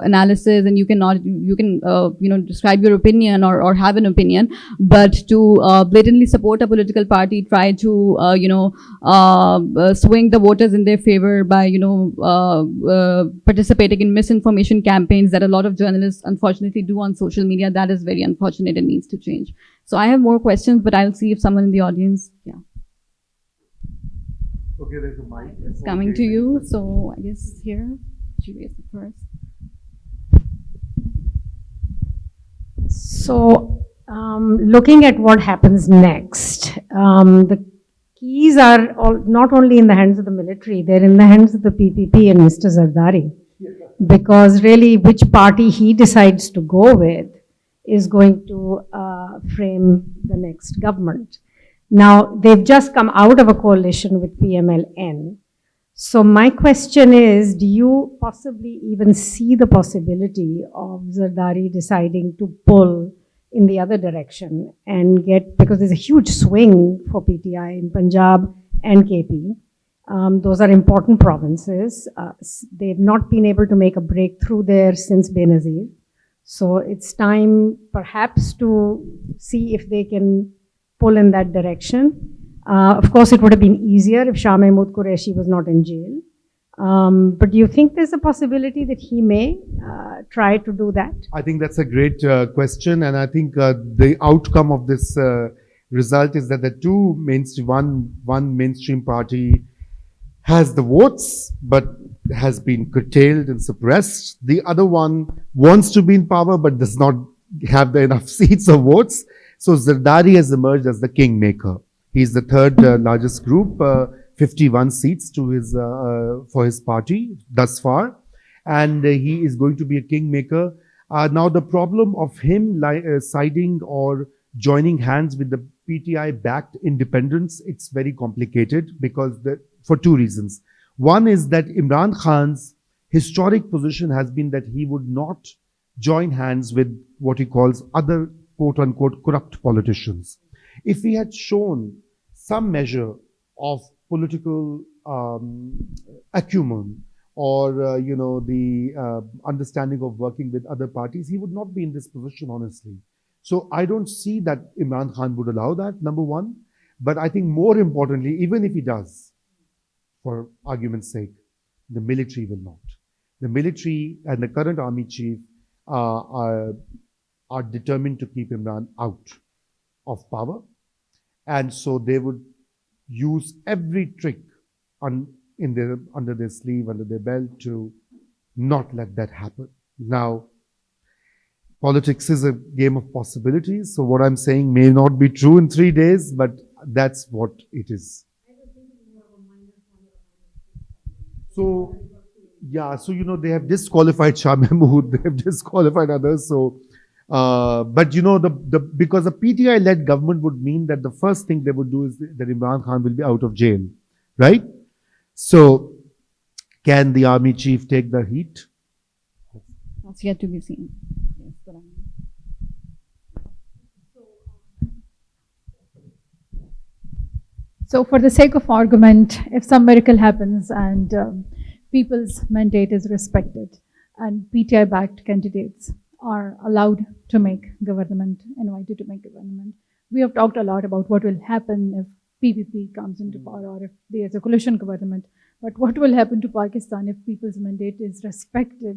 analysis, and you can describe your opinion or have an opinion, but to blatantly support a political party, try to, swing the voters in their favor by, participating in misinformation campaigns that a lot of journalists unfortunately do on social media. That is very unfortunate and needs to change. So I have more questions, but I'll see if someone in the audience, Okay, there's a mic. It's coming to you. So I guess here, she raised it first. So, looking at what happens next, the keys are not only in the hands of the military, they're in the hands of the PPP and Mr. Zardari. Because really, which party he decides to go with is going to frame the next government. Now, they've just come out of a coalition with PMLN. So my question is, do you possibly even see the possibility of Zardari deciding to pull in the other direction and because there's a huge swing for PTI in Punjab and KP. Those are important provinces. They've not been able to make a breakthrough there since Benazir. So it's time perhaps to see if they can pull in that direction. Of course, it would have been easier if Shah Mahmood Qureshi was not in jail. But do you think there's a possibility that he may try to do that? I think that's a great question. And I think the outcome of this result is that the two mainstream, one mainstream party has the votes, but has been curtailed and suppressed. The other one wants to be in power, but does not have enough seats or votes. So Zardari has emerged as the kingmaker. He's the third largest group, 51 seats to for his party thus far. And he is going to be a kingmaker. Now, the problem of him siding or joining hands with the PTI-backed independents, it's very complicated because for two reasons. One is that Imran Khan's historic position has been that he would not join hands with what he calls other quote-unquote corrupt politicians. If he had shown some measure of political acumen or the understanding of working with other parties, he would not be in this position, honestly. So I don't see that Imran Khan would allow that, number one. But I think more importantly, even if he does, for argument's sake, the military will not. The military and the current army chief are determined to keep Imran out of power. And so they would use every trick under their sleeve, under their belt to not let that happen. Now, politics is a game of possibilities. So what I'm saying may not be true in 3 days, but that's what it is. So, yeah, so, they have disqualified Shah Mahmood, they have disqualified others. So, but, because a PTI-led government would mean that the first thing they would do is that Imran Khan will be out of jail, right? So, can the army chief take the heat? That's yet to be seen. Yes, but So for the sake of argument, if some miracle happens and people's mandate is respected and PTI-backed candidates are allowed to make government, invited to make government, we have talked a lot about what will happen if PPP comes into power or if there's a coalition government. But what will happen to Pakistan if people's mandate is respected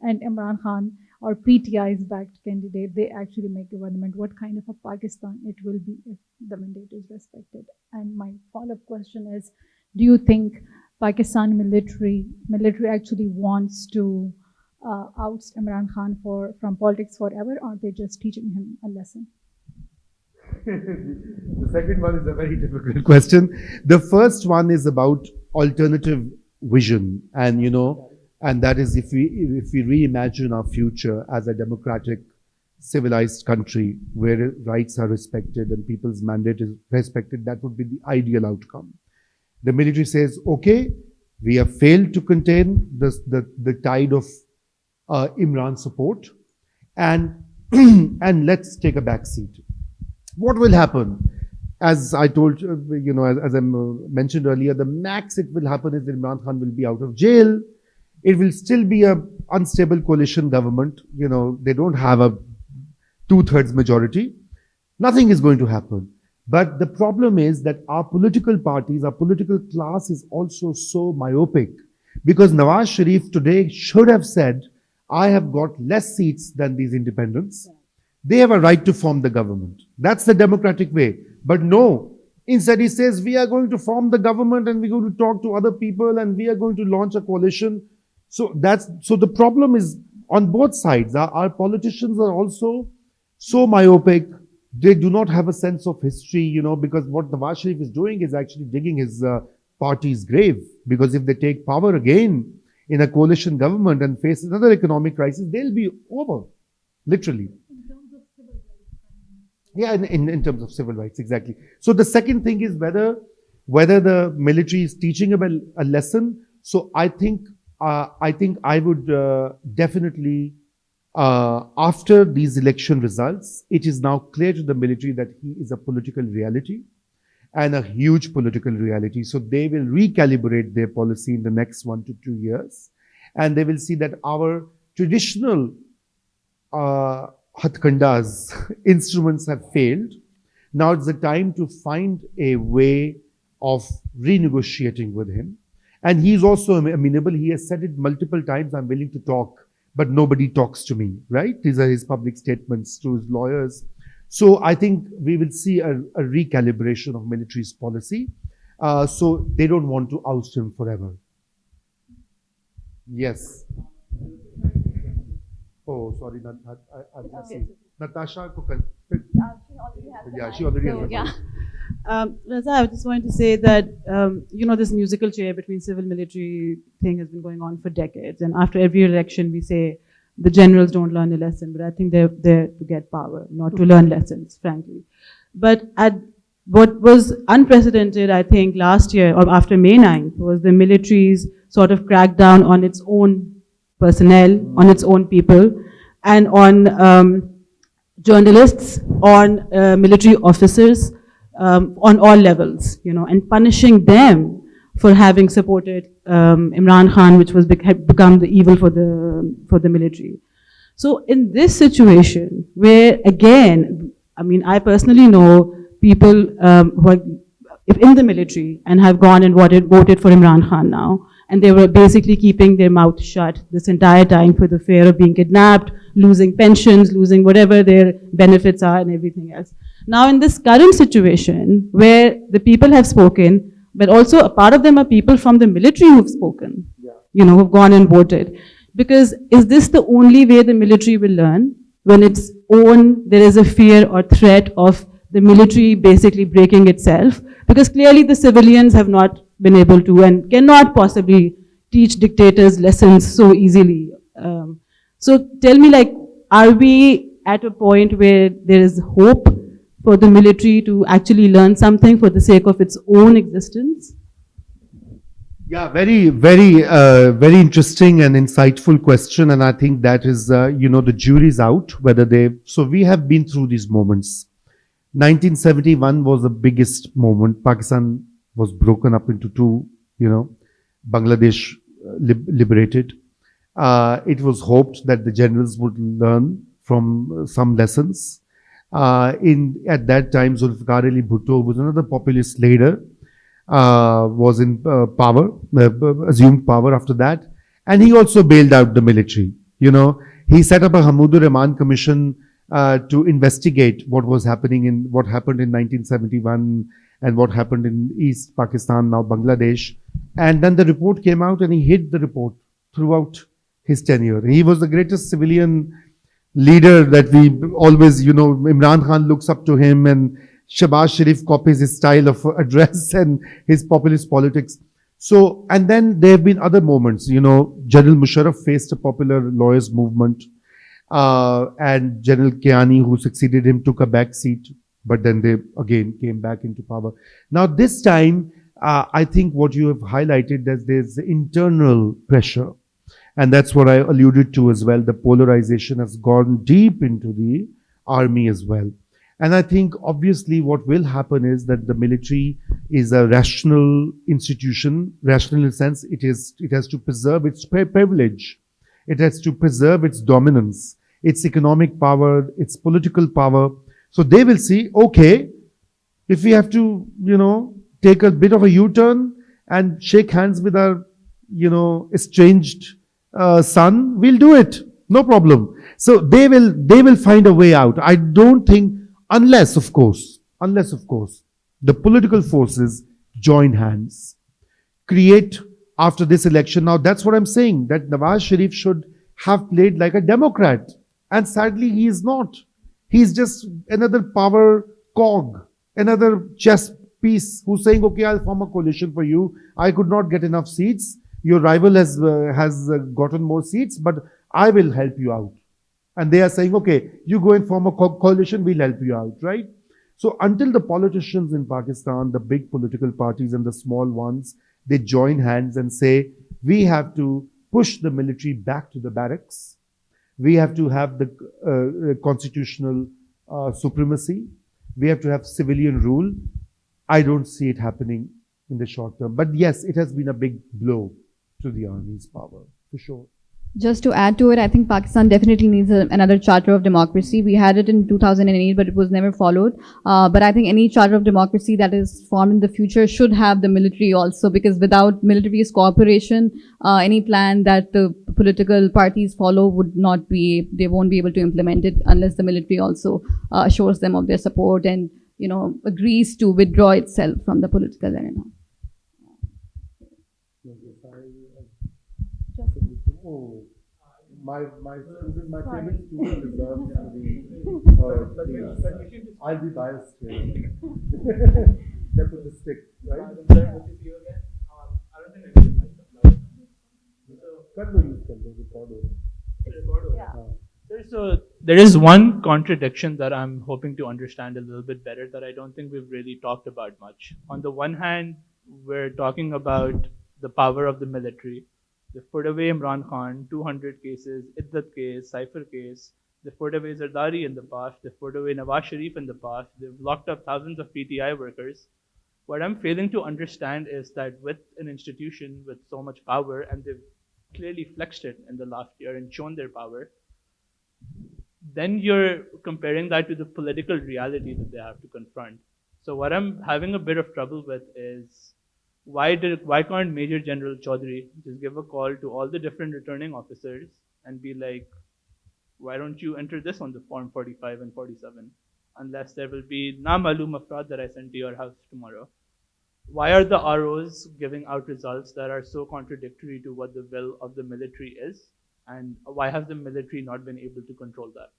and Imran Khan or PTI's backed candidate, they actually make government? What kind of a Pakistan it will be if the mandate is respected? And my follow-up question is, do you think Pakistan military actually wants to oust Imran Khan from politics forever, or are they just teaching him a lesson? The second one is a very difficult question. The first one is about alternative vision, and and that is if we reimagine our future as a democratic, civilized country where rights are respected and people's mandate is respected, that would be the ideal outcome. The military says, okay, we have failed to contain the tide of Imran support, and and let's take a back seat. What will happen? As I told as I mentioned earlier, the max it will happen is that Imran Khan will be out of jail. It will still be a unstable coalition government. They don't have a 2/3 majority. Nothing is going to happen. But the problem is that our political parties, our political class is also so myopic, because Nawaz Sharif today should have said, I have got less seats than these independents. They have a right to form the government. That's the democratic way. But no, instead he says, we are going to form the government and we're going to talk to other people and we are going to launch a coalition. So the problem is on both sides. Our politicians are also so myopic. They do not have a sense of history, because what Nawaz Sharif is doing is actually digging his party's grave. Because if they take power again in a coalition government and face another economic crisis, they'll be over, literally. Yeah, in terms of civil rights, exactly. So the second thing is whether the military is teaching a lesson. So I think I would definitely, after these election results, it is now clear to the military that he is a political reality and a huge political reality. So they will recalibrate their policy in the next 1 to 2 years, and they will see that our traditional Hatkandas instruments have failed. Now it's the time to find a way of renegotiating with him. And he's also amenable. He has said it multiple times, I'm willing to talk, but nobody talks to me, right? These are his public statements to his lawyers. So I think we will see a recalibration of military's policy. So they don't want to oust him forever. Yes. Oh, sorry, Natasha. Yeah, she already has. yeah. Raza, I just wanted to say that, this musical chair between civil military thing has been going on for decades. And after every election, we say the generals don't learn a lesson, but I think they're there to get power, not to learn lessons, frankly. But what was unprecedented, I think, last year or after May 9th was the military's sort of crackdown on its own personnel, on its own people, and on journalists, on military officers, on all levels, and punishing them for having supported Imran Khan, which had become the evil for the military. So in this situation, where again, I personally know people who are in the military and have gone and voted for Imran Khan now, and they were basically keeping their mouth shut this entire time for the fear of being kidnapped, losing pensions, losing whatever their benefits are and everything else. Now in this current situation where the people have spoken, but also a part of them are people from the military who've spoken, who've gone and voted. Because is this the only way the military will learn? when there is a fear or threat of the military basically breaking itself, because clearly the civilians have not been able to and cannot possibly teach dictators lessons so easily. So tell me, like, are we at a point where there is hope for the military to actually learn something for the sake of its own existence? Yeah, very interesting and insightful question. And I think that is, the jury's out whether they. So we have been through these moments. 1971 was the biggest moment. Pakistan was broken up into two, Bangladesh liberated. It was hoped that the generals would learn from some lessons. At that time, Zulfikar Ali Bhutto was another populist leader, was in power, assumed power after that, and he also bailed out the military. He set up a Hamudur Rahman commission to investigate what happened in 1971 and what happened in East Pakistan, now Bangladesh. And then the report came out, and he hid the report throughout his tenure. He was the greatest civilian leader that we always, Imran Khan looks up to him, and Shahbaz Sharif copies his style of address and his populist politics. So, and then there have been other moments. General Musharraf faced a popular lawyers movement, and General Kiani, who succeeded him, took a back seat, but then they again came back into power. Now, this time, I think what you have highlighted, that there's internal pressure. And that's what I alluded to as well. The polarization has gone deep into the army as well. And I think obviously what will happen is that the military is a rational institution, rational in the sense it has to preserve its privilege. It has to preserve its dominance, its economic power, its political power. So they will see, okay, if we have to, take a bit of a U-turn and shake hands with our, estranged son, we'll do it. No problem. So they will find a way out. I don't think, unless of course, the political forces join hands, create after this election. Now that's what I'm saying, that Nawaz Sharif should have played like a Democrat. And sadly, he is not. He's just another power cog, another chess piece who's saying, okay, I'll form a coalition for you. I could not get enough seats. Your rival has gotten more seats, but I will help you out. And they are saying, okay, you go and form a coalition, we'll help you out, right? So until the politicians in Pakistan, the big political parties and the small ones, they join hands and say, we have to push the military back to the barracks. We have to have the constitutional supremacy. We have to have civilian rule. I don't see it happening in the short term. But yes, it has been a big blow to the army's power, for sure. Just to add to it, I think Pakistan definitely needs another charter of democracy. We had it in 2008, but it was never followed. But I think any charter of democracy that is formed in the future should have the military also, because without military's cooperation, any plan that the political parties follow they won't be able to implement it unless the military also assures them of their support and, agrees to withdraw itself from the political arena. Oh, my favorite student deserves to be. I'll be biased here. Nepotistic, right? So there is one contradiction that I'm hoping to understand a little bit better that I don't think we've really talked about much. On the one hand, we're talking about the power of the military. They put away Imran Khan, 200 cases, Iddat case, Cypher case. They put away Zardari in the past. They put away Nawaz Sharif in the past. They've locked up thousands of PTI workers. What I'm failing to understand is that with an institution with so much power, and they've clearly flexed it in the last year and shown their power, then you're comparing that to the political reality that they have to confront. So what I'm having a bit of trouble with is, why can't Major General Chaudhary just give a call to all the different returning officers and be like, why don't you enter this on the form 45 and 47, unless there will be na malum afraad that I send to your house tomorrow? Why are the ROs giving out results that are so contradictory to what the will of the military is? And why has the military not been able to control that?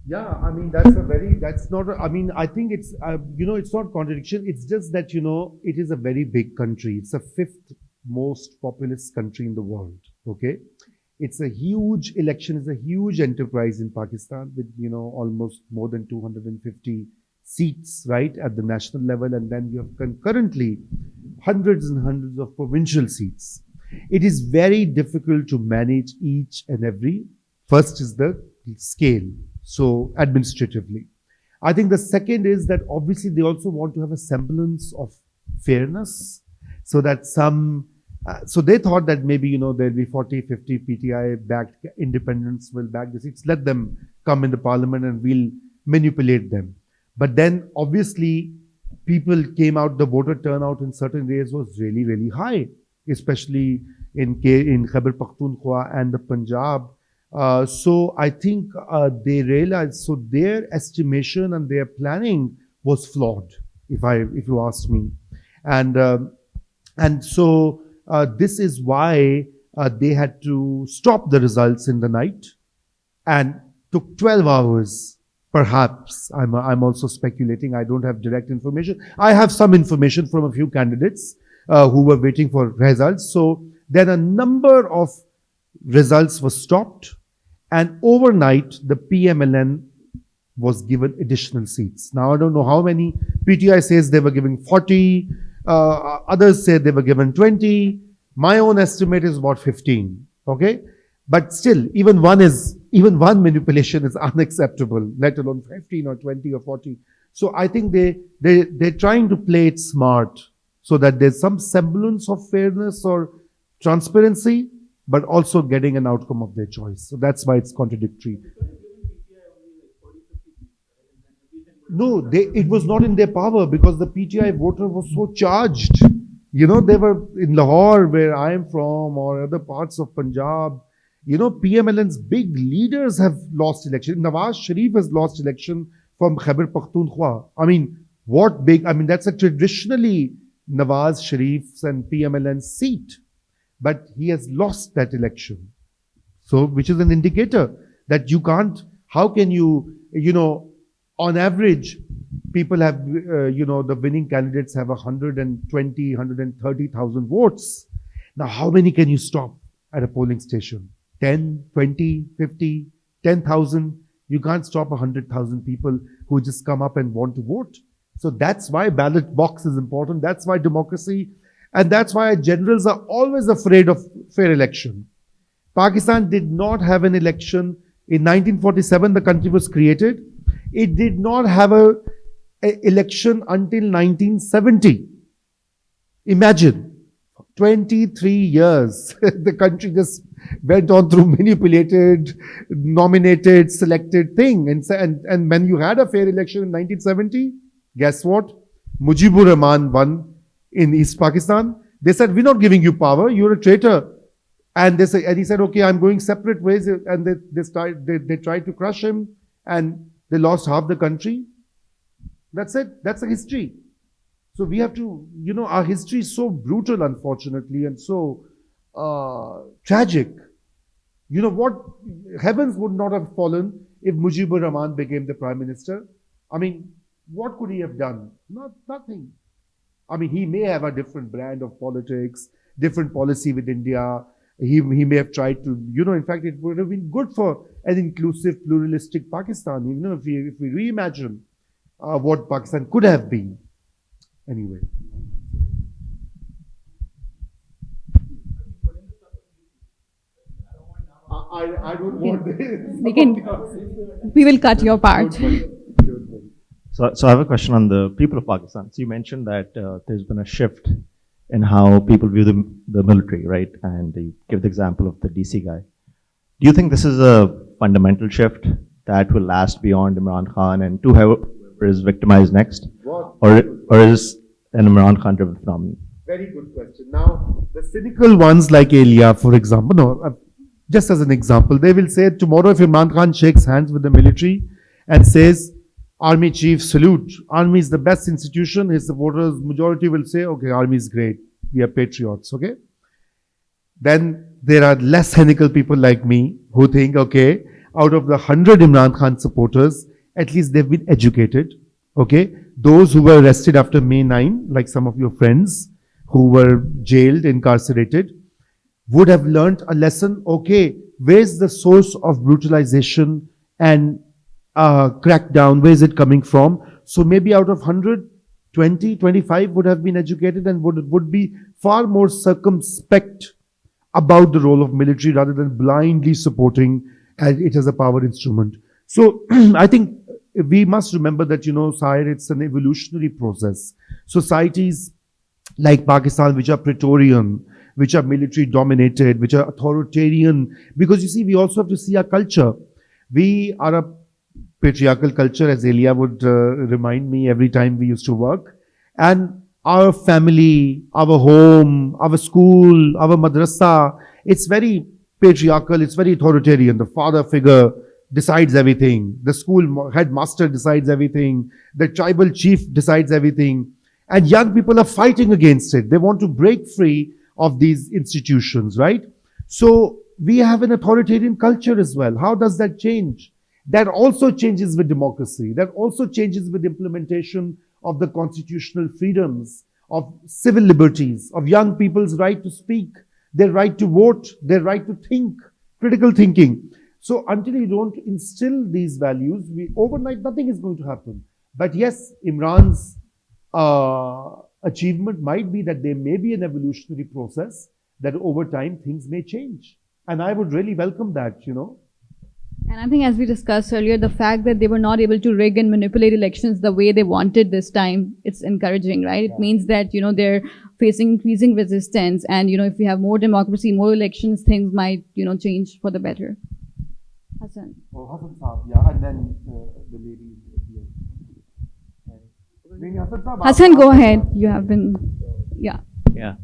Yeah, I mean, that's not, I mean, I think it's, it's not contradiction. It's just that, it is a very big country. It's the fifth most populous country in the world. Okay. It's a huge election, it's a huge enterprise in Pakistan with, almost more than 250 seats, right, at the national level. And then you have concurrently hundreds and hundreds of provincial seats. It is very difficult to manage each and every. First is the scale, so administratively. I think the second is that obviously they also want to have a semblance of fairness so that so they thought that maybe, there'll be 40, 50 PTI backed independents will back the seats. Let them come in the parliament and we'll manipulate them. But then obviously people came out, the voter turnout in certain areas was really, really high, especially in Khyber Pakhtunkhwa and the Punjab. So I think they realized, so their estimation and their planning was flawed, if you ask me. And so this is why they had to stop the results in the night and took 12 hours. Perhaps, I'm also speculating, I don't have direct information. I have some information from a few candidates who were waiting for results. So then a number of results were stopped, and overnight the PMLN was given additional seats. Now I don't know how many. PTI says they were giving 40, others say they were given 20. My own estimate is about 15. Okay, but still, even one manipulation is unacceptable, let alone 15 or 20 or 40. So I think they're trying to play it smart so that there's some semblance of fairness or transparency, but also getting an outcome of their choice. So that's why it's contradictory. No, it was not in their power because the PTI voter was so charged. They were in Lahore, where I am from, or other parts of Punjab. PMLN's big leaders have lost election. Nawaz Sharif has lost election from Khyber Pakhtunkhwa. I mean, that's a traditionally Nawaz Sharif's and PMLN's seat. But he has lost that election. So, which is an indicator that you can't, how can you, on average, people have, the winning candidates have 120, 130,000 votes. Now, how many can you stop at a polling station? 10, 20, 50, 10,000. You can't stop 100,000 people who just come up and want to vote. So that's why ballot box is important. That's why democracy, and that's why generals are always afraid of fair election. Pakistan did not have an election. In 1947, the country was created. It did not have a election until 1970. Imagine, 23 years, the country just went on through manipulated, nominated, selected thing. And when you had a fair election in 1970, guess what? Mujibur Rahman won in East Pakistan. They said, we're not giving you power, you're a traitor. And he said, okay, I'm going separate ways. And they tried to crush him, and they lost half the country. That's it. That's a history. So we have to, our history is so brutal, unfortunately, and so tragic. What heavens would not have fallen if Mujibur Rahman became the prime minister. I mean, what could he have done? Nothing. I mean, he may have a different brand of politics, different policy with India. He may have tried to, in fact, it would have been good for an inclusive, pluralistic Pakistan, if we reimagine what Pakistan could have been. Anyway. I don't want this. We will cut your part. So I have a question on the people of Pakistan. So you mentioned that there's been a shift in how people view the military, right? And you give the example of the DC guy. Do you think this is a fundamental shift that will last beyond Imran Khan and to whoever is victimized next? Or is an Imran Khan driven phenomenon? Very good question. Now, the cynical ones like Elia, for example, just as an example, they will say tomorrow if Imran Khan shakes hands with the military and says, Army chief, salute. Army is the best institution. His supporters, majority will say, okay, army is great. We are patriots, okay? Then there are less cynical people like me who think, okay, out of the 100 Imran Khan supporters, at least they've been educated. Okay, those who were arrested after May 9, like some of your friends who were jailed, incarcerated, would have learnt a lesson. Okay, where's the source of brutalization and crackdown? Where is it coming from? So maybe out of 100, 20, 25 would have been educated and would be far more circumspect about the role of military rather than blindly supporting it as a power instrument. So I think we must remember that, Sire, it's an evolutionary process. Societies like Pakistan, which are Praetorian, which are military dominated, which are authoritarian, because you see, we also have to see our culture. We are a patriarchal culture, as Elia would remind me every time we used to work. And our family, our home, our school, our madrasa, it's very patriarchal, it's very authoritarian. The father figure decides everything. The school headmaster decides everything. The tribal chief decides everything. And young people are fighting against it. They want to break free of these institutions, right? So we have an authoritarian culture as well. How does that change? That also changes with democracy. That also changes with implementation of the constitutional freedoms, of civil liberties, of young people's right to speak, their right to vote, their right to think, critical thinking. So until you don't instill these values, overnight nothing is going to happen. But yes, Imran's achievement might be that there may be an evolutionary process that over time things may change. And I would really welcome that, And I think, as we discussed earlier, the fact that they were not able to rig and manipulate elections the way they wanted this time, it's encouraging, right? It means that, they're facing increasing resistance. And, if we have more democracy, more elections, things might, change for the better. Hassan. Oh, Hassan Saab, yeah. And then the lady here. Hassan, go ahead. You have been, yeah. Yeah.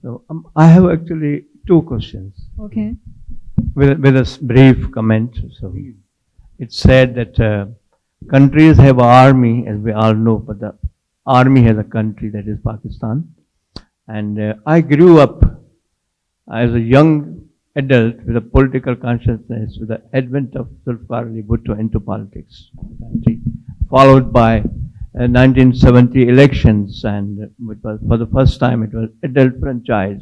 So I have actually two questions. Okay. With a brief comment. So it's said that countries have an army, as we all know, but the army has a country, that is Pakistan. And I grew up as a young adult with a political consciousness with the advent of Zulfikar Ali Bhutto into politics, followed by 1970 elections, and it was, for the first time, it was adult franchise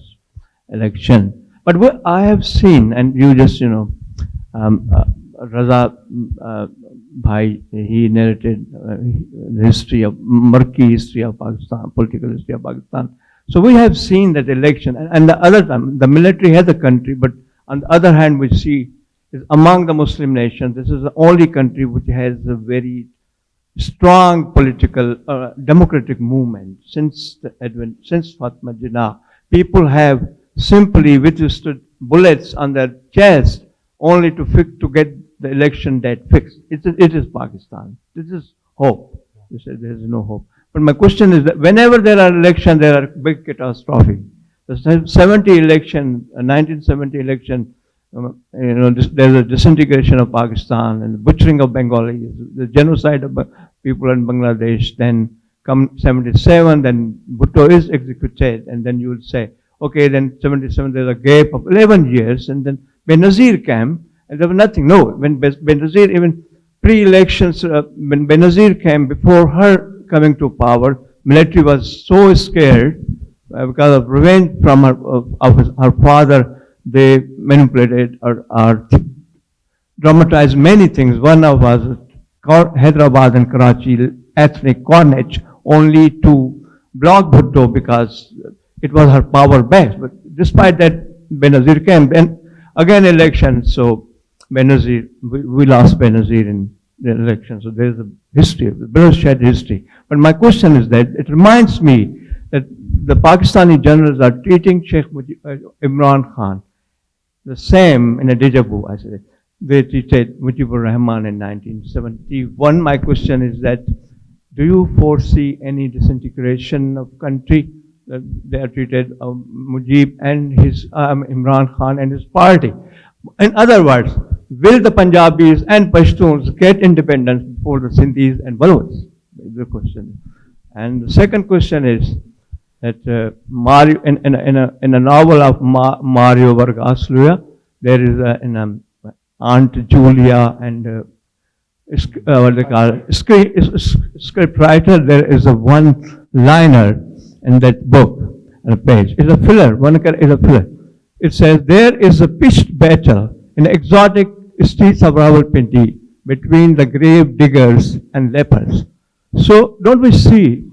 election. But what I have seen, and you just, Raza Bhai, he narrated the history of, murky history of Pakistan, political history of Pakistan. So we have seen that election, and the other time, the military has a country, but on the other hand, we see is among the Muslim nations, this is the only country which has a very strong political, democratic movement since the advent, since Fatima Jinnah. People have simply withstood bullets on their chest only to get the election date fixed. It is Pakistan. This is hope. You said there is no hope. But my question is that whenever there are elections, there are big catastrophe. The 1970 election, there's a disintegration of Pakistan and the butchering of Bengalis, the genocide of people in Bangladesh. Then come 77, then Bhutto is executed, and then you will say, okay, then 77, there's a gap of 11 years, and then Benazir came, and there was nothing. No, when Benazir, even pre-elections, when Benazir came, before her coming to power, military was so scared because of revenge from her father. They manipulated or dramatized many things. One of was Hyderabad and Karachi ethnic carnage, only to block Bhutto because it was her power base. But despite that, Benazir came. Then again election, so Benazir, we lost Benazir in the election. So there is a history, bloodshed history. But my question is that it reminds me that the Pakistani generals are treating Sheikh Imran Khan the same in a deja vu, I say. They treated Mujibur Rahman in 1971. My question is that, do you foresee any disintegration of country that they are treated Mujib and his Imran Khan and his party? In other words, will the Punjabis and Pashtuns get independence before the Sindhis and Balwars? The question. And the second question is that Mario, in a novel of Mario Vargas Llosa, there is Aunt Julia and what they call script writer. There is a one liner in that book on a page. It's a filler. Is a filler. It says there is a pitched battle in exotic streets of Rawalpindi between the grave diggers and lepers. So don't we see?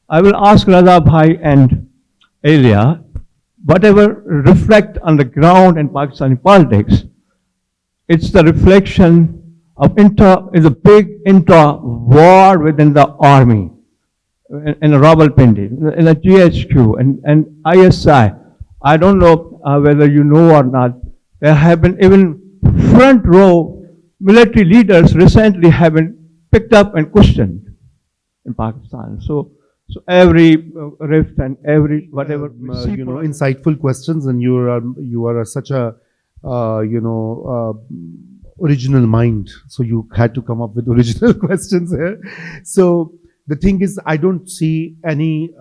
I will ask Raza Bhai and Elia, whatever reflect on the ground in Pakistani politics, it's the reflection of is a big intra-war within the army, in Rawalpindi, in the GHQ and ISI. I don't know whether you know or not, there have been even front row military leaders recently have been picked up and questioned in Pakistan. So every rift and every whatever. Insightful questions, and you are such a original mind. So you had to come up with original questions here. So the thing is, I don't see any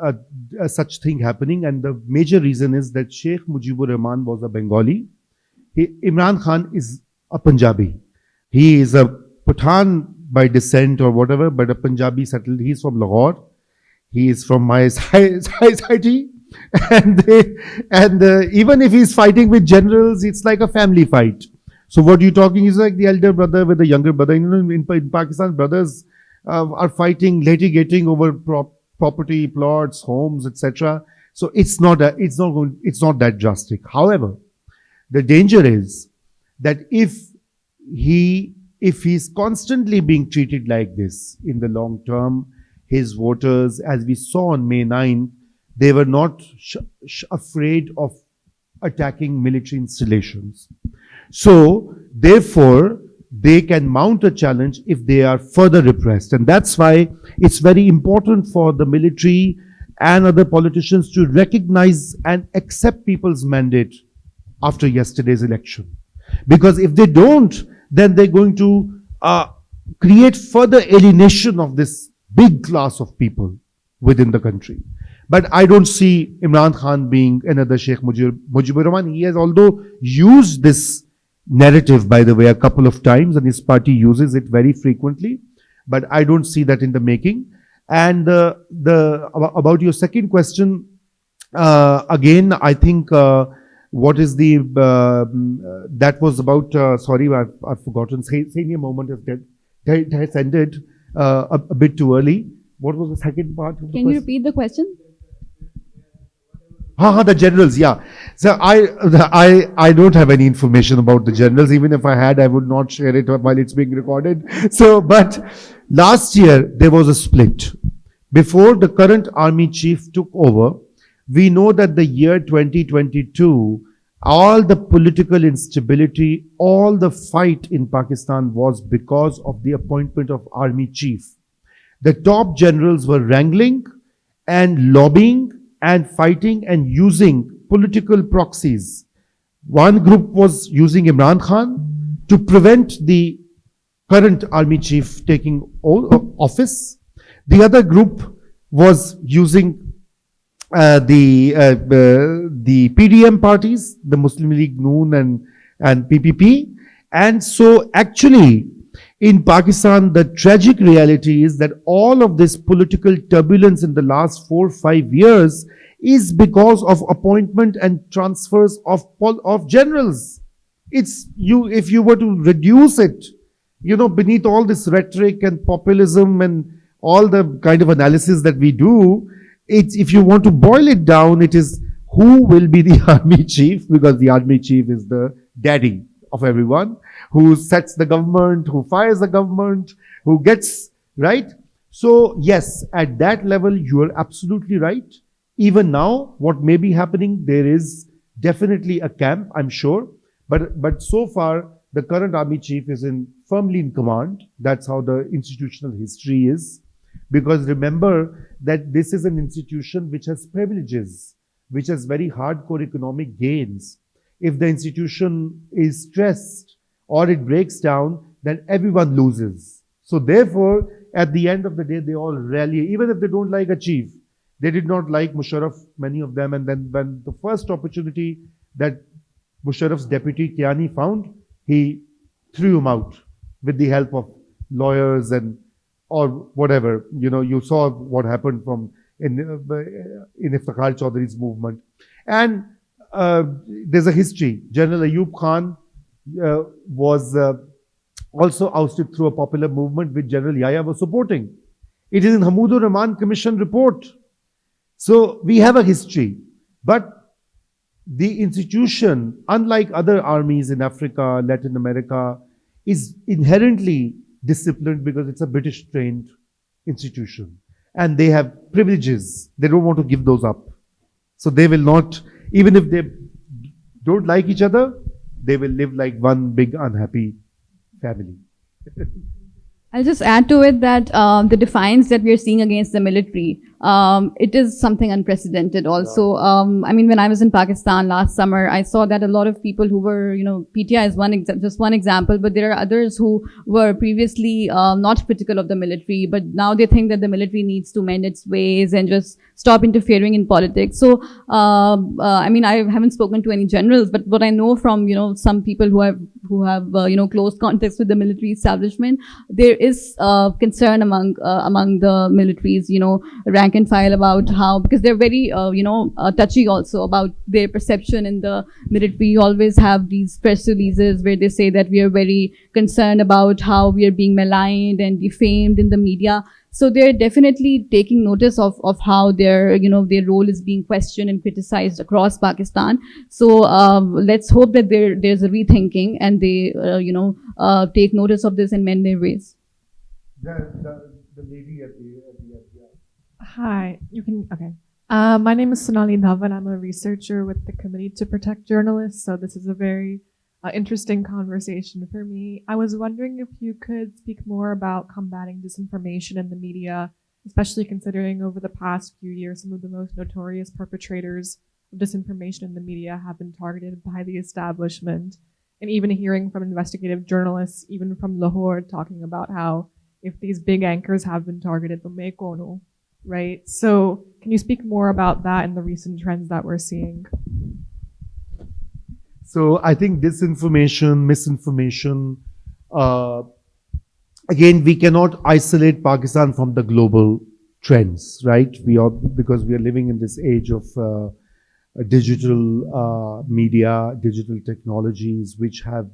such thing happening, and the major reason is that Sheikh Mujibur Rahman was a Bengali. Imran Khan is a Punjabi. He is a Pathan by descent or whatever, but a Punjabi settled. He's from Lahore. He is from my society. And even if he's fighting with generals, it's like a family fight. So what you're talking is like the elder brother with the younger brother. In Pakistan, brothers are fighting, litigating over property, plots, homes, etc. So it's not that drastic. However, the danger is that if he's constantly being treated like this in the long term, his voters, as we saw on May 9, they were not afraid of attacking military installations. So, therefore, they can mount a challenge if they are further repressed. And that's why it's very important for the military and other politicians to recognize and accept people's mandate after yesterday's election. Because if they don't, then they're going to create further alienation of this big class of people within the country. But I don't see Imran Khan being another Sheikh Mujibur Rahman. He has although used this narrative, by the way, a couple of times, and his party uses it very frequently. But I don't see that in the making. And about your second question, again, I think what is the that was about? Sorry, I've forgotten. Senior moment has ended a bit too early. What was the second part? Can you repeat the question? The generals, yeah. So I don't have any information about the generals. Even if I had, I would not share it while it's being recorded. So, but last year there was a split. Before the current army chief took over, we know that the year 2022, all the political instability, all the fight in Pakistan was because of the appointment of army chief. The top generals were wrangling and lobbying and fighting and using political proxies. One group was using Imran Khan to prevent the current army chief taking office. The other group was using the PDM parties, the Muslim League Noon and PPP. And so actually, in Pakistan, the tragic reality is that all of this political turbulence in the last 4 or 5 years is because of appointment and transfers of generals. If you were to reduce it, beneath all this rhetoric and populism and all the kind of analysis that we do, if you want to boil it down, it is who will be the army chief, because the army chief is the daddy of everyone, who sets the government, who fires the government, who gets, right? So yes, at that level, you are absolutely right. Even now, what may be happening, there is definitely a camp, I'm sure. But so far, the current army chief is firmly in command. That's how the institutional history is. Because remember that this is an institution which has privileges, which has very hardcore economic gains. If the institution is stressed or it breaks down, then everyone loses. So therefore, at the end of the day, they all rally, even if they don't like a chief. They did not like Musharraf, many of them. And then when the first opportunity that Musharraf's deputy Kiani found, he threw him out with the help of lawyers and or whatever. You saw what happened in Iftikhar Chaudhary's movement. And there's a history. General Ayub Khan was also ousted through a popular movement which General Yahya was supporting. It is in Hamudur Rahman Commission report. So we have a history. But the institution, unlike other armies in Africa, Latin America, is inherently disciplined because it's a British trained institution. And they have privileges. They don't want to give those up. So they will not, even if they don't like each other, they will live like one big unhappy family. I'll just add to it that the defiance that we are seeing against the military, it is something unprecedented also. I mean, when I was in Pakistan last summer, I saw that a lot of people who were, PTI is just one example, but there are others who were previously not critical of the military, but now they think that the military needs to mend its ways and just stop interfering in politics. So, I mean, I haven't spoken to any generals, but what I know from, some people who have close contacts with the military establishment, there is concern among the militaries, rank and file about how, because they're very, touchy also about their perception in the military. You always have these press releases where they say that we are very concerned about how we are being maligned and defamed in the media. So they're definitely taking notice of how their role is being questioned and criticized across Pakistan. So let's hope that there's a rethinking and they take notice of this and mend their ways. The lady at the Hi, okay. My name is Sonali Dhawan. I'm a researcher with the Committee to Protect Journalists. So this is a very interesting conversation for me. I was wondering if you could speak more about combating disinformation in the media, especially considering over the past few years, some of the most notorious perpetrators of disinformation in the media have been targeted by the establishment. And even hearing from investigative journalists, even from Lahore, talking about how if these big anchors have been targeted, then may kono, right? So can you speak more about that and the recent trends that we're seeing? So I think disinformation, misinformation, again, we cannot isolate Pakistan from the global trends, right? Because we are living in this age of digital media, digital technologies, which have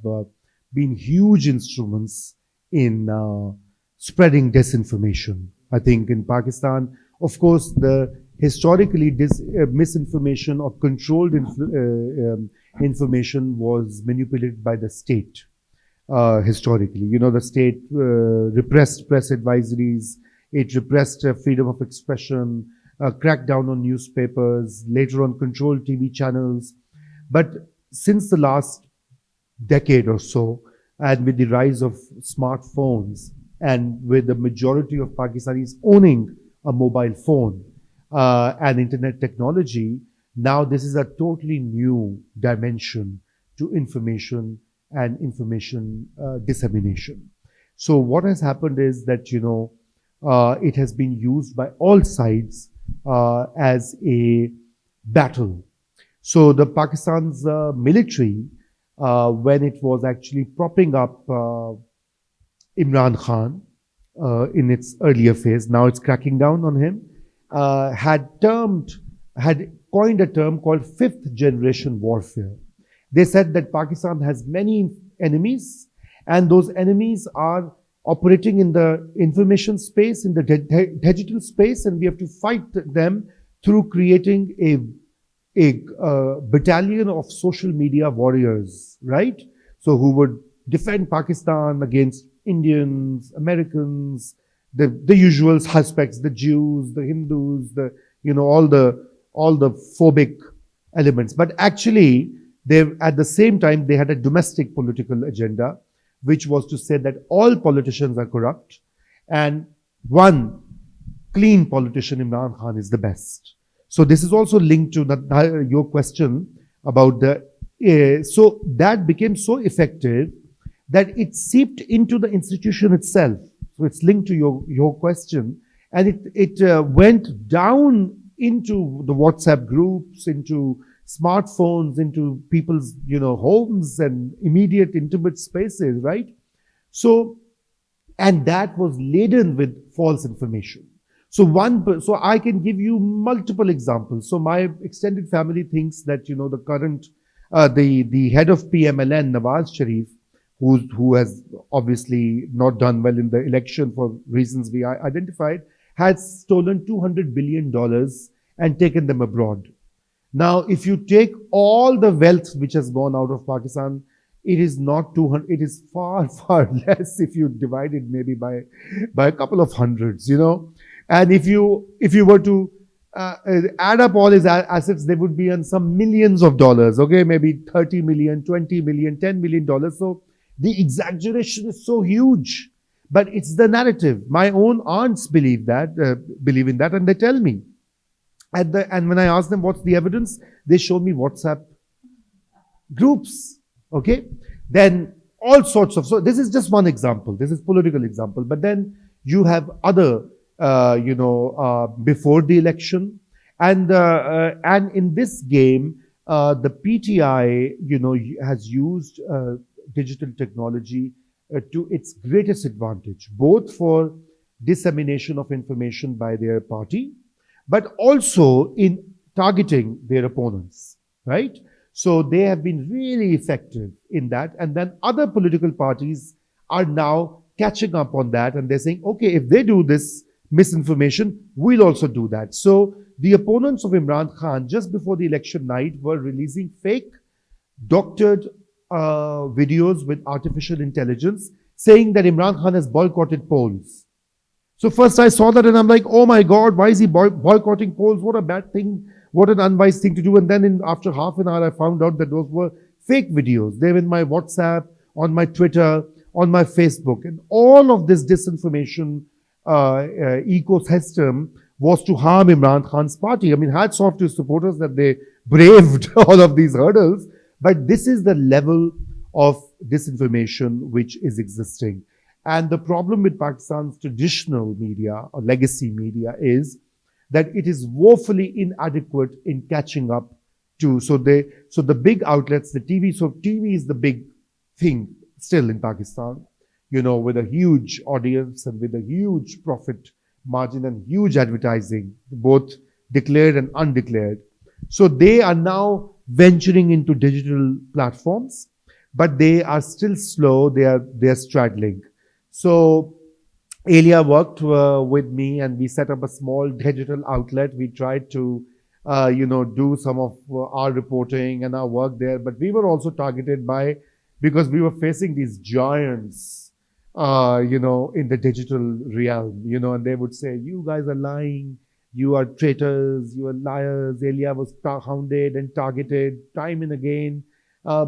been huge instruments in spreading disinformation. I think in Pakistan, of course, historically misinformation or controlled information was manipulated by the state. Historically, the state repressed press advisories, it repressed freedom of expression, cracked down on newspapers, later on controlled TV channels. But since the last decade or so, and with the rise of smartphones, and with the majority of Pakistanis owning a mobile phone and internet technology, now this is a totally new dimension to information and information dissemination. So what has happened is that, it has been used by all sides as a battle. So the Pakistan's military, when it was actually propping up Imran Khan in its earlier phase, now it's cracking down on him, had coined a term called fifth generation warfare. They said that Pakistan has many enemies, and those enemies are operating in the information space, in the digital space, and we have to fight them through creating a battalion of social media warriors, right? So who would defend Pakistan against Indians, Americans, the usual suspects, the Jews, the Hindus, all the phobic elements. But actually, at the same time, they had a domestic political agenda, which was to say that all politicians are corrupt, and one clean politician, Imran Khan, is the best. So this is also linked to your question about so that became so effective that it seeped into the institution itself. So it's linked to your question, and it went down into the WhatsApp groups, into smartphones into people's, homes and immediate intimate spaces, right? So, and that was laden with false information. So I can give you multiple examples. So my extended family thinks that, the current, the head of PMLN, Nawaz Sharif, who has obviously not done well in the election for reasons we identified, has stolen $200 billion and taken them abroad. Now, if you take all the wealth which has gone out of Pakistan, it is not 200, it is far, far less if you divide it maybe by a couple of hundreds, And if you were to add up all his assets, they would be on some millions of dollars, okay? Maybe 30 million, 20 million, $10 million. So the exaggeration is so huge, but it's the narrative. My own aunts believe in that, and they tell me. And when I ask them what's the evidence, they show me WhatsApp groups, okay? Then all sorts of, so this is just one example. This is political example. But then you have other, before the election. And in this game, the PTI, has used digital technology to its greatest advantage, both for dissemination of information by their party, but also in targeting their opponents, right? So they have been really effective in that. And then other political parties are now catching up on that. And they're saying, okay, if they do this misinformation, we'll also do that. So the opponents of Imran Khan, just before the election night, were releasing fake, doctored videos with artificial intelligence saying that Imran Khan has boycotted polls. So first I saw that and I'm like, oh my God, why is he boycotting polls? What a bad thing. What an unwise thing to do. And then after half an hour, I found out that those were fake videos. They were in my WhatsApp, on my Twitter, on my Facebook. And all of this disinformation ecosystem was to harm Imran Khan's party. I mean, hats off to his supporters that they braved all of these hurdles. But this is the level of disinformation which is existing. And the problem with Pakistan's traditional media or legacy media is that it is woefully inadequate in catching up to, so the big outlets, the TV, so TV is the big thing still in Pakistan, with a huge audience and with a huge profit margin and huge advertising, both declared and undeclared. So they are now venturing into digital platforms, but they are still slow, they are straggling. So Elia worked with me and we set up a small digital outlet. We tried to, do some of our reporting and our work there, but we were also targeted because we were facing these giants, in the digital realm, and they would say, you guys are lying, you are traitors, you are liars. Elia was hounded and targeted time and again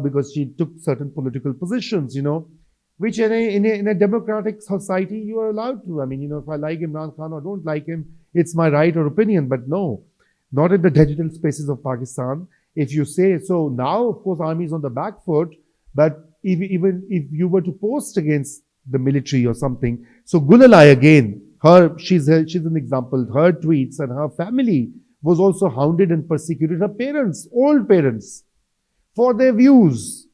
because she took certain political positions, which in a democratic society you are allowed to. I mean, if I like Imran Khan or don't like him, it's my right or opinion. But no, not in the digital spaces of Pakistan. If you say so, now of course army is on the back foot. But even if you were to post against the military or something, so Gulalai again, she's an example. Her tweets and her family was also hounded and persecuted. Her parents, old parents, for their views.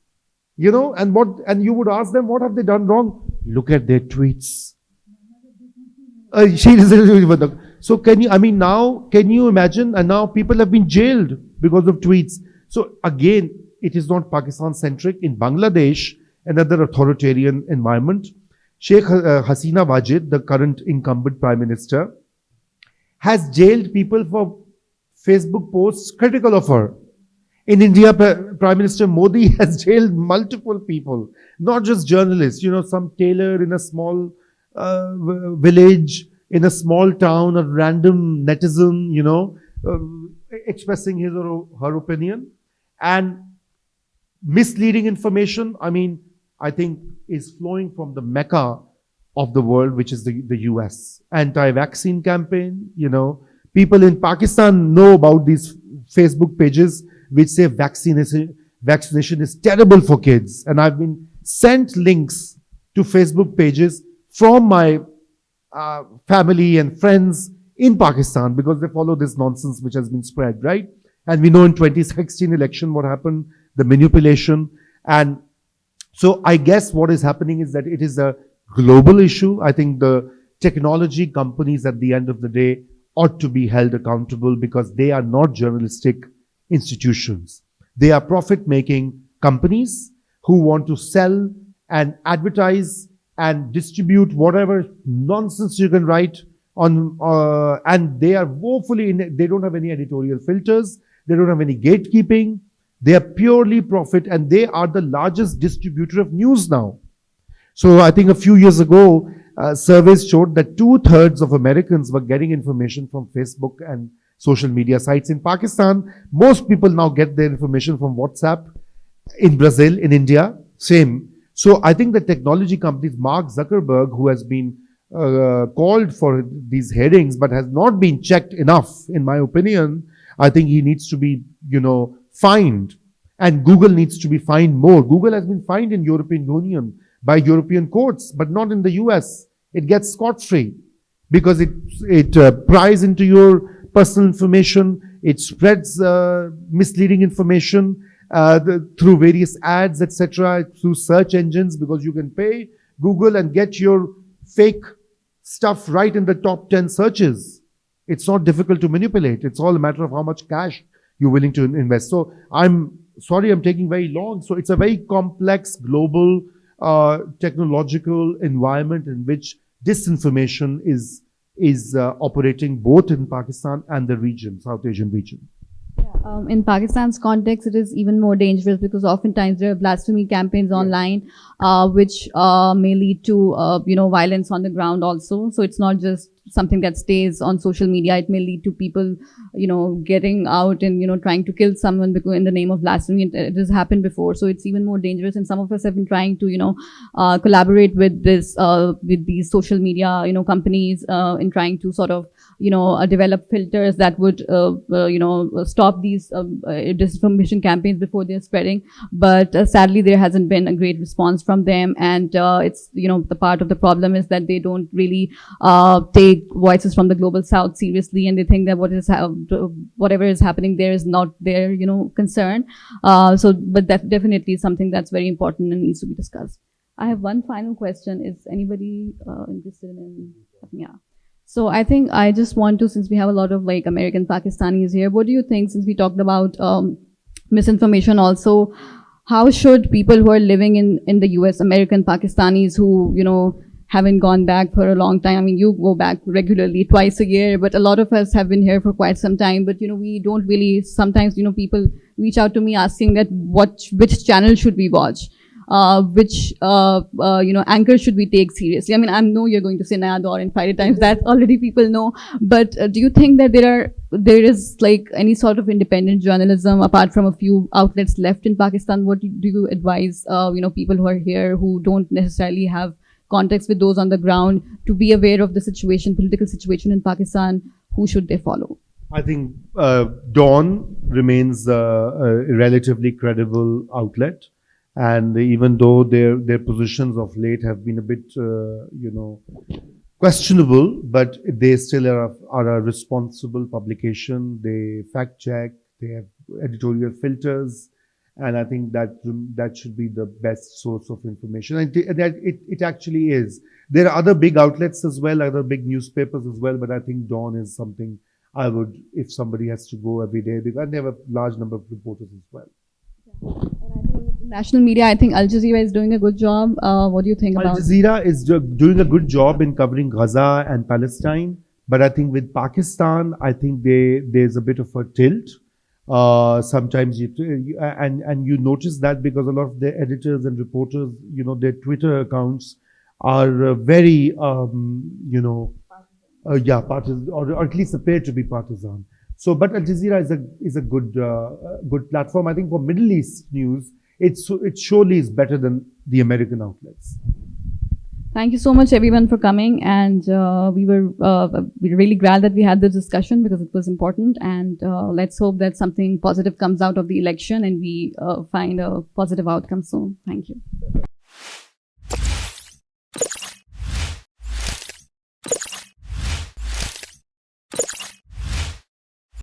And you would ask them, what have they done wrong? Look at their tweets. So can you imagine? And now people have been jailed because of tweets. So again, it is not Pakistan centric. In Bangladesh, another authoritarian environment, Sheikh Hasina Wajid, the current incumbent prime minister, has jailed people for Facebook posts critical of her. In India, Prime Minister Modi has jailed multiple people, not just journalists, some tailor in a small village, in a small town, a random netizen, expressing his or her opinion. And misleading information, I think is flowing from the Mecca of the world, which is the US. Anti-vaccine campaign, people in Pakistan know about these Facebook pages which say vaccination is terrible for kids. And I've been sent links to Facebook pages from my family and friends in Pakistan because they follow this nonsense which has been spread, right? And we know in 2016 election what happened, the manipulation. And so I guess what is happening is that it is a global issue. I think the technology companies at the end of the day ought to be held accountable because they are not journalistic institutions. They are profit-making companies who want to sell and advertise and distribute whatever nonsense you can write on, and they are woefully, they don't have any editorial filters, they don't have any gatekeeping, they are purely profit, and they are the largest distributor of news now. So I think a few years ago, surveys showed that 2/3 of Americans were getting information from Facebook and social media sites. In Pakistan, most people now get their information from WhatsApp. In Brazil, in India, same. So I think the technology companies, Mark Zuckerberg, who has been called for these hearings but has not been checked enough, in my opinion, I think he needs to be, fined. And Google needs to be fined more. Google has been fined in European Union by European courts, but not in the US. It gets scot-free because it pries into your personal information. It spreads misleading information through various ads, etc., through search engines, because you can pay Google and get your fake stuff right in the top 10 searches. It's not difficult to manipulate. It's all a matter of how much cash you're willing to invest. So I'm sorry I'm taking very long. So it's a very complex global technological environment in which disinformation is operating both in Pakistan and the region, South Asian region. In Pakistan's context, it is even more dangerous because oftentimes there are blasphemy campaigns online, which may lead to, violence on the ground also. So it's not just something that stays on social media. It may lead to people, getting out and, trying to kill someone because in the name of blasphemy. It has happened before. So it's even more dangerous. And some of us have been trying to, collaborate with with these social media, companies, in trying to sort of, develop filters that would, stop these disinformation campaigns before they're spreading. But sadly, there hasn't been a great response from them. And it's, the part of the problem is that they don't really take voices from the global south seriously, and they think that whatever is happening there is not their, concern. But that definitely is something that's very important and needs to be discussed. I have one final question. Is anybody interested in? Yeah. So I think I just want to, since we have a lot of like American Pakistanis here, what do you think, since we talked about misinformation also, how should people who are living in the US, American Pakistanis who, haven't gone back for a long time. I mean, you go back regularly twice a year, but a lot of us have been here for quite some time. But, we don't really, sometimes, people reach out to me asking that which channel should we watch? Which anchor should we take seriously? I mean, I know you're going to say Naya Daur and Friday Times, that already people know. But do you think that there is like any sort of independent journalism apart from a few outlets left in Pakistan? What do you advise, people who are here who don't necessarily have context with those on the ground to be aware of the political situation in Pakistan? Who should they follow? I think Dawn remains a relatively credible outlet. And even though their positions of late have been a bit, questionable, but they still are a responsible publication. They fact check, they have editorial filters, and I think that should be the best source of information. And it actually is. There are other big outlets as well, other big newspapers as well, but I think Dawn is something I would, if somebody has to go every day, because they have a large number of reporters as well. National media, I think Al Jazeera is doing a good job. What do you think about? Al Jazeera is doing a good job in covering Gaza and Palestine, but I think with Pakistan, I think there's a bit of a tilt. Sometimes you notice that because a lot of their editors and reporters, their Twitter accounts are very, partisan, or at least appear to be partisan. So, but Al Jazeera is a good platform. I think for Middle East news, it surely is better than the American outlets. Thank you so much, everyone, for coming. And we were really glad that we had this discussion because it was important. And let's hope that something positive comes out of the election and we find a positive outcome soon. Thank you.